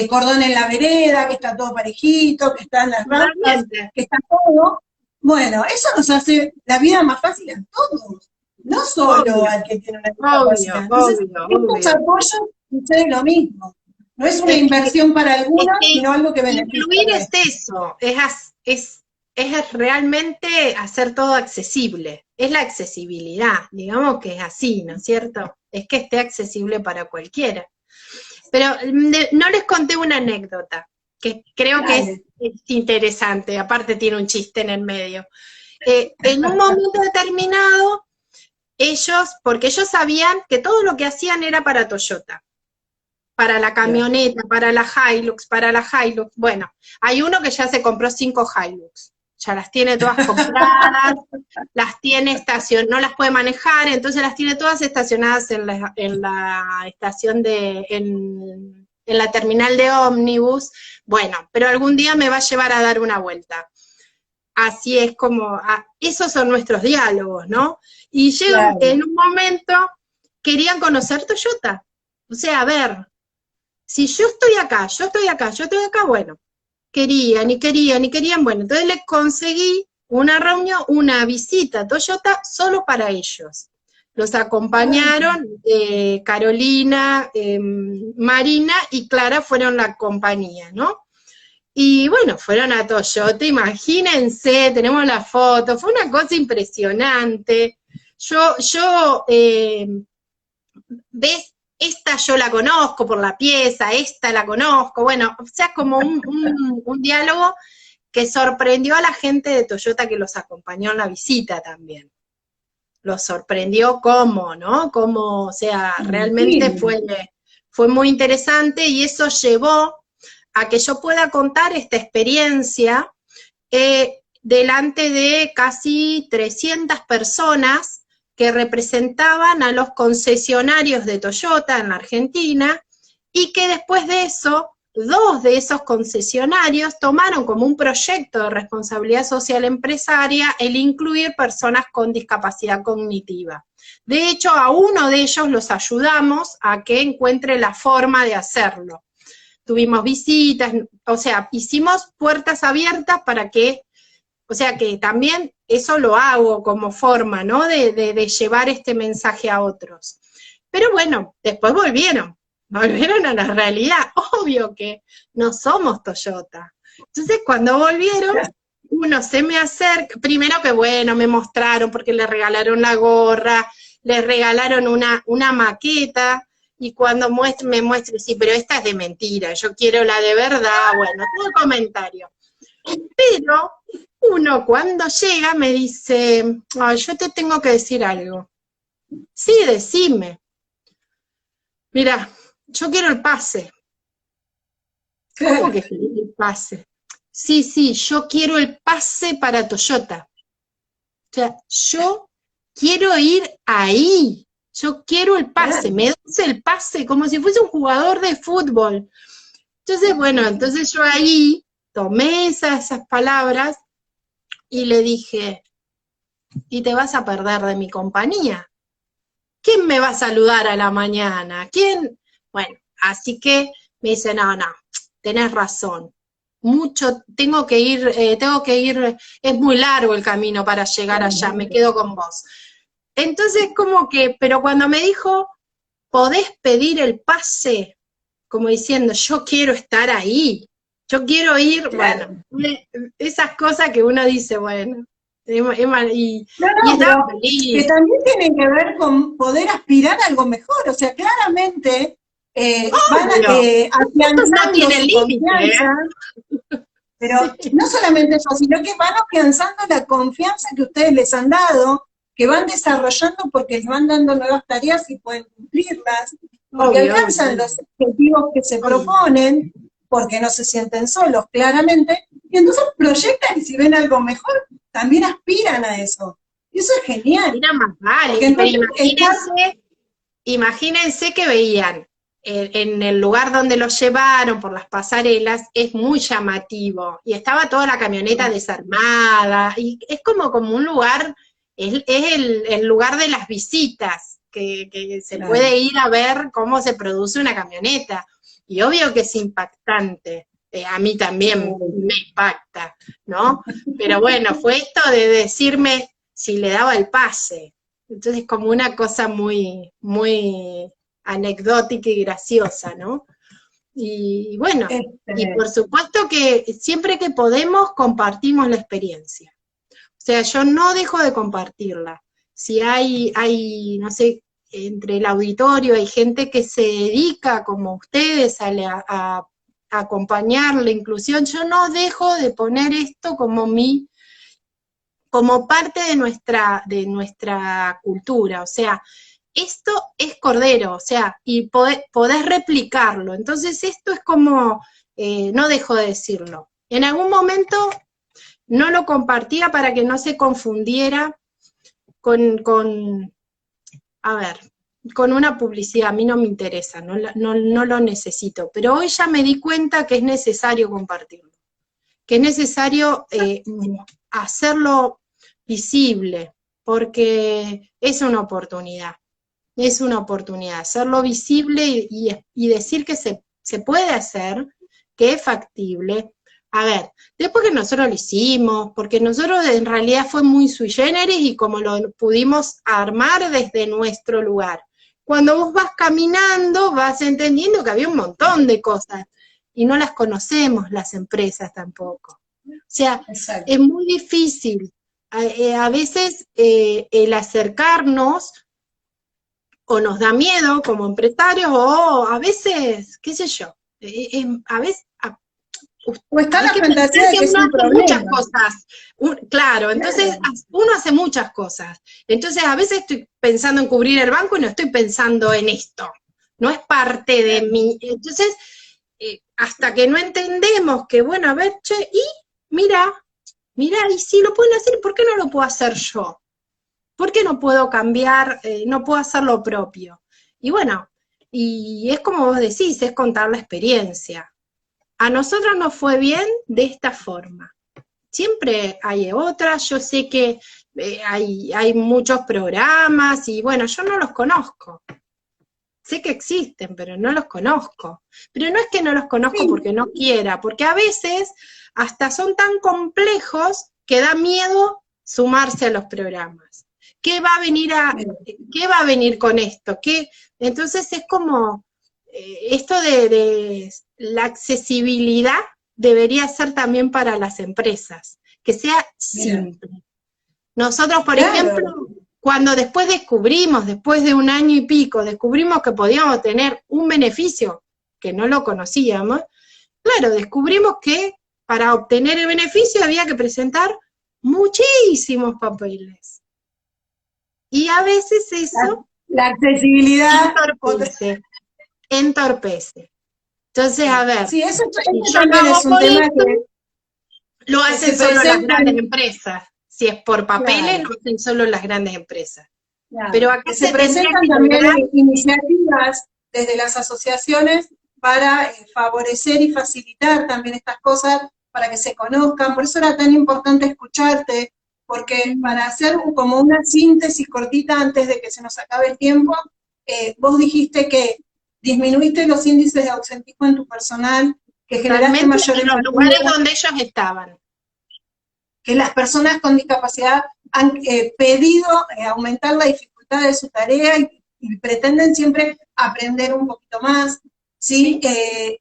S2: cordón en la vereda, que está todo parejito, que están las rampas, que está todo? Bueno, eso nos hace la vida más fácil a todos, no solo al que tiene una discapacidad. Entonces, estos apoyos sucede lo mismo. No es una inversión para algunos, sino algo que beneficia.
S3: Incluir es eso, es realmente hacer todo accesible, es la accesibilidad, digamos que es así, ¿no es cierto? Es que esté accesible para cualquiera. Pero no les conté una anécdota. que creo que es interesante, aparte tiene un chiste en el medio. En un momento determinado, porque ellos sabían que todo lo que hacían era para Toyota, para la camioneta, para la Hilux, bueno, hay uno que ya se compró 5 Hilux, ya las tiene todas compradas, las tiene no las puede manejar, entonces las tiene todas estacionadas en la estación en la terminal de ómnibus. Bueno, pero algún día me va a llevar a dar una vuelta. Así es como, esos son nuestros diálogos, ¿no? Y llega en un momento, querían conocer Toyota. O sea, a ver, si yo estoy acá, bueno, querían, bueno, entonces les conseguí una reunión, una visita a Toyota solo para ellos. Los acompañaron Carolina, Marina y Clara fueron la compañía, ¿no? Y bueno, fueron a Toyota, imagínense, tenemos la foto, fue una cosa impresionante. ¿Ves? Esta yo la conozco por la pieza, esta la conozco, bueno, o sea, como un diálogo que sorprendió a la gente de Toyota que los acompañó en la visita también. Los sorprendió cómo, ¿no? Cómo, o sea, realmente fue muy interesante y eso llevó a que yo pueda contar esta experiencia delante de casi 300 personas que representaban a los concesionarios de Toyota en la Argentina, y que después de eso, 2 de esos concesionarios tomaron como un proyecto de responsabilidad social empresaria el incluir personas con discapacidad cognitiva. De hecho, a uno de ellos los ayudamos a que encuentre la forma de hacerlo. Tuvimos visitas, o sea, hicimos puertas abiertas para que, o sea, que también eso lo hago como forma, ¿no? De llevar este mensaje a otros. Pero bueno, después volvieron a la realidad. Obvio que no somos Toyota. Entonces, cuando volvieron, uno se me acerca, primero que bueno, me mostraron porque le regalaron la gorra, le regalaron una maqueta, y cuando me muestre, sí, pero esta es de mentira, yo quiero la de verdad, bueno, todo comentario. Pero uno cuando llega me dice, yo te tengo que decir algo. Sí, decime. Mira, yo quiero el pase. ¿Cómo que el pase? Sí, yo quiero el pase para Toyota. O sea, yo quiero ir ahí. Yo quiero el pase, me das el pase, como si fuese un jugador de fútbol. Entonces, bueno, entonces yo ahí tomé esas palabras y le dije, y te vas a perder de mi compañía. ¿Quién me va a saludar a la mañana? ¿Quién? Bueno, así que me dice, no, tenés razón. Tengo que ir, es muy largo el camino para llegar allá, me quedo con vos. Entonces, como que, pero cuando me dijo, podés pedir el pase, como diciendo, yo quiero estar ahí, yo quiero ir, bueno, esas cosas que uno dice, bueno, y estaba feliz.
S2: Que también tienen que ver con poder aspirar a algo mejor, o sea, claramente van afianzando su confianza. Pero no solamente eso, sino que van afianzando la confianza que ustedes les han dado, que van desarrollando porque les van dando nuevas tareas y pueden cumplirlas, porque alcanzan los objetivos que se proponen, porque no se sienten solos, claramente, y entonces proyectan y si ven algo mejor, también aspiran a eso. Y eso es genial.
S3: Mira, más vale, pero imagínense que veían en el lugar donde los llevaron, por las pasarelas, es muy llamativo, y estaba toda la camioneta desarmada, y es como un lugar, es el lugar de las visitas, que se puede ir a ver cómo se produce una camioneta, y obvio que es impactante, a mí también me impacta, ¿no? Pero bueno, fue esto de decirme si le daba el pase, entonces como una cosa muy, muy anecdótica y graciosa, ¿no? Y bueno, y por supuesto que siempre que podemos compartimos la experiencia. O sea, yo no dejo de compartirla. Si hay, no sé, entre el auditorio hay gente que se dedica, como ustedes, a acompañar la inclusión, yo no dejo de poner esto como parte de nuestra cultura, o sea, esto es Cordero, o sea, y podés replicarlo, entonces esto es como, no dejo de decirlo. En algún momento no lo compartía para que no se confundiera con una publicidad, a mí no me interesa, no lo necesito, pero hoy ya me di cuenta que es necesario compartirlo, que es necesario hacerlo visible, porque es una oportunidad, hacerlo visible y decir que se puede hacer, que es factible. A ver, después que nosotros lo hicimos, porque nosotros en realidad fue muy sui generis y como lo pudimos armar desde nuestro lugar. Cuando vos vas caminando, vas entendiendo que había un montón de cosas y no las conocemos las empresas tampoco. O sea,
S2: Exacto.
S3: es muy difícil. A veces el acercarnos o nos da miedo como empresarios o a veces, qué sé yo, a veces...
S2: O está la
S3: hay que
S2: fantasía
S3: pensar
S2: de
S3: que
S2: que es
S3: uno
S2: un
S3: hace
S2: problema.
S3: muchas cosas. Claro, entonces uno hace muchas cosas. Entonces a veces estoy pensando en cubrir el banco y no estoy pensando en esto. No es parte de mí. Entonces, hasta que no entendemos que, bueno, a ver, che, y mira, y si lo pueden hacer, ¿por qué no lo puedo hacer yo? ¿Por qué no puedo cambiar, no puedo hacer lo propio? Y bueno, y es como vos decís, es contar la experiencia. A nosotros nos fue bien de esta forma. Siempre hay otras, yo sé que hay muchos programas y bueno, yo no los conozco. Sé que existen, pero no los conozco. Pero no es que no los conozco porque no quiera, porque a veces hasta son tan complejos que da miedo sumarse a los programas. ¿Qué va a venir con esto? Entonces es como esto de la accesibilidad debería ser también para las empresas, que sea simple. Nosotros, por ejemplo, cuando después de un año y pico, descubrimos que podíamos tener un beneficio que no lo conocíamos, claro, descubrimos que para obtener el beneficio había que presentar muchísimos papeles. Y a veces eso
S2: la accesibilidad
S3: entorpece. Entonces, a ver,
S2: sí, eso
S3: si yo
S2: también
S3: lo hago
S2: es un
S3: por
S2: tema
S3: esto,
S2: que
S3: lo hacen
S2: se
S3: solo las
S2: presenta
S3: grandes empresas. Si es por papeles,
S2: claro,
S3: lo hacen solo las grandes empresas.
S2: claro.
S3: Pero acá
S2: se
S3: tendría
S2: presentan
S3: que
S2: también
S3: lograr...
S2: iniciativas desde las asociaciones para favorecer y facilitar también estas cosas para que se conozcan. Por eso era tan importante escucharte, porque para hacer como una síntesis cortita antes de que se nos acabe el tiempo, vos dijiste que disminuiste los índices de ausentismo en tu personal, que generaste mayor
S3: en los lugares donde ellos estaban.
S2: Que las personas con discapacidad han pedido aumentar la dificultad de su tarea y pretenden siempre aprender un poquito más, ¿sí? Que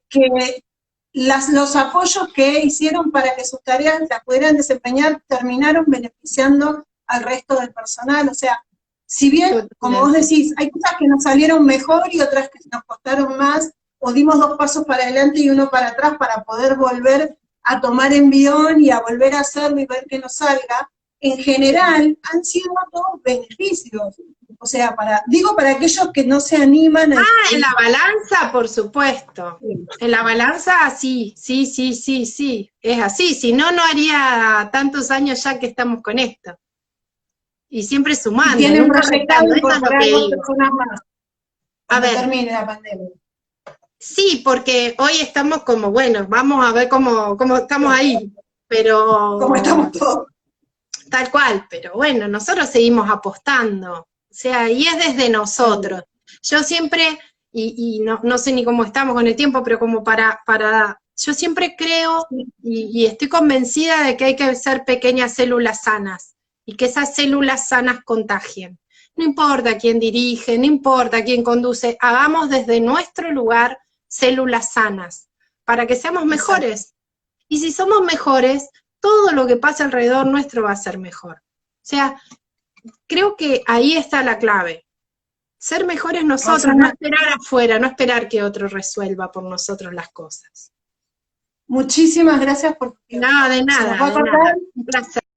S2: los apoyos que hicieron para que sus tareas las pudieran desempeñar terminaron beneficiando al resto del personal, o sea, si bien, como vos decís, hay cosas que nos salieron mejor y otras que nos costaron más, o dimos 2 pasos para adelante y 1 para atrás para poder volver a tomar envión y a volver a hacerlo y ver que nos salga, en general han sido todos beneficios. O sea, para aquellos que no se animan a...
S3: en la balanza, por supuesto. En la balanza, sí, es así. Si no, no haría tantos años ya que estamos con esto. Y siempre sumando.
S2: Y tienen proyectado
S3: eso es lo que digo.
S2: personas más.
S3: A ver,
S2: termine la pandemia.
S3: Sí, porque hoy estamos como, bueno, vamos a ver cómo estamos ahí, pero...
S2: Como estamos todos.
S3: Tal cual, pero bueno, nosotros seguimos apostando, o sea, y es desde nosotros. Yo siempre, y no sé ni cómo estamos con el tiempo, pero como yo siempre creo y estoy convencida de que hay que hacer pequeñas células sanas, y que esas células sanas contagien. No importa quién dirige, no importa quién conduce, hagamos desde nuestro lugar células sanas, para que seamos mejores. Exacto. Y si somos mejores, todo lo que pasa alrededor nuestro va a ser mejor. O sea, creo que ahí está la clave. Ser mejores nosotros, no esperar afuera, no esperar que otro resuelva por nosotros las cosas.
S2: Muchísimas gracias por tu tiempo.
S3: No, de
S2: Se nos
S3: nada,
S2: va a
S3: de
S2: cortar.
S3: nada. Un placer.